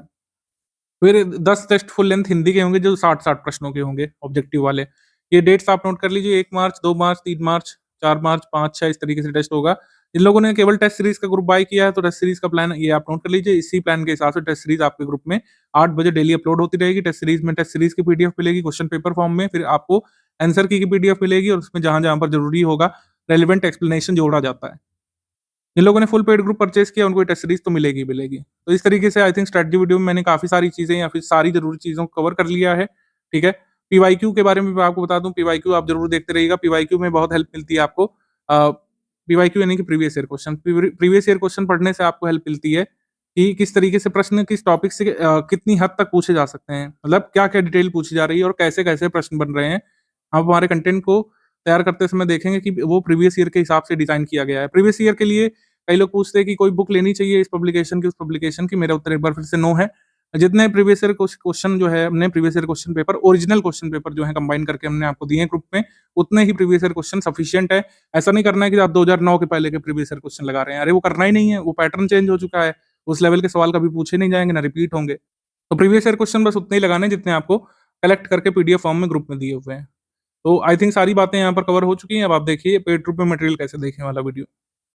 फिर 10 टेस्ट फुल लेंथ हिंदी के होंगे जो 60-60 प्रश्नों के होंगे ऑब्जेक्टिव वाले। ये डेट्स आप नोट कर लीजिए 1 मार्च, 2 मार्च, 3 मार्च, 4 मार्च, 5, 6 इस तरीके से टेस्ट होगा। जिन लोगों ने केवल टेस्ट सीरीज़ का ग्रुप बाय किया है तो टेस्ट सीरीज़ का प्लान ये आप नोट कर लीजिए। इसी प्लान के हिसाब से टेस्ट सीरीज़ आपके ग्रुप में 8 बजे डेली अपलोड होती रहेगी। टेस्ट सीरीज़ की पीडीएफ मिलेगी क्वेश्चन पेपर फॉर्म में, फिर आपको आंसर की पीडीएफ मिलेगी और उसमें जहाँ-जहाँ पर ज़रूरी होगा रेलेवेंट एक्सप्लेनेशन जोड़ा जाता है। जिन लोगों ने फुल पेड ग्रुप परचेज़ किया उनको ये टेस्ट सीरीज़ तो मिलेगी ही मिलेगी। तो इस तरीके से आई थिंक स्ट्रैटेजी वीडियो में मैंने काफ़ी सारी चीज़ें या फिर सारी ज़रूरी चीज़ों को कवर कर लिया है, ठीक है? पीवाईक्यू के बारे में मैं आपको बता दूँ, पीवाईक्यू आप ज़रूर देखते रहिएगा, पीवाईक्यू में बहुत हेल्प मिलती है आपको। पीवाईक्यू यानी कि previous year question. Previous year question पढ़ने से आपको हेल्प मिलती है कि किस तरीके से प्रश्न किस टॉपिक से कितनी हद तक पूछे जा सकते हैं। मतलब क्या-क्या डिटेल पूछी जा रही है और कैसे-कैसे प्रश्न बन रहे हैं। आप हमारे कंटेंट को तैयार करते समय देखेंगे कि वो प्रीवियस ईयर के हिसाब से डिज़ाइन किया गया है। प्रीवियस ईयर के लिए कई लोग पूछते हैं कि कोई बुक लेनी चाहिए इस पब्लिकेशन की, उस पब्लिकेशन की। मेरा उत्तर एक बार फिर से नो है। जितने प्रीवियस ईयर क्वेश्चन जो है हमने previous year question paper original question paper जो है कंबाइन करके हमने आपको दिए हैं ग्रुप में, उतने ही प्रीवियस ईयर क्वेश्चन सफिशिएंट है। ऐसा नहीं करना है कि आप 2009 के पहले के प्रीवियस ईयर क्वेश्चन लगा रहे हैं। अरे वो करना ही नहीं है, वो पैटर्न चेंज हो चुका है। उस लेवल के सवाल कभी पूछे नहीं जाएँगे, ना रिपीट होंगे। तो प्रीवियस ईयर क्वेश्चन बस उतने ही लगाने हैं जितने आपको कलेक्ट करके पीडीएफ फॉर्म में ग्रुप में दिए हुए हैं। तो आई थिंक सारी बातें यहाँ पर कवर हो चुकी हैं। अब आप देखिए पेड ग्रुप में मटेरियल कैसे देखें वाला वीडियो।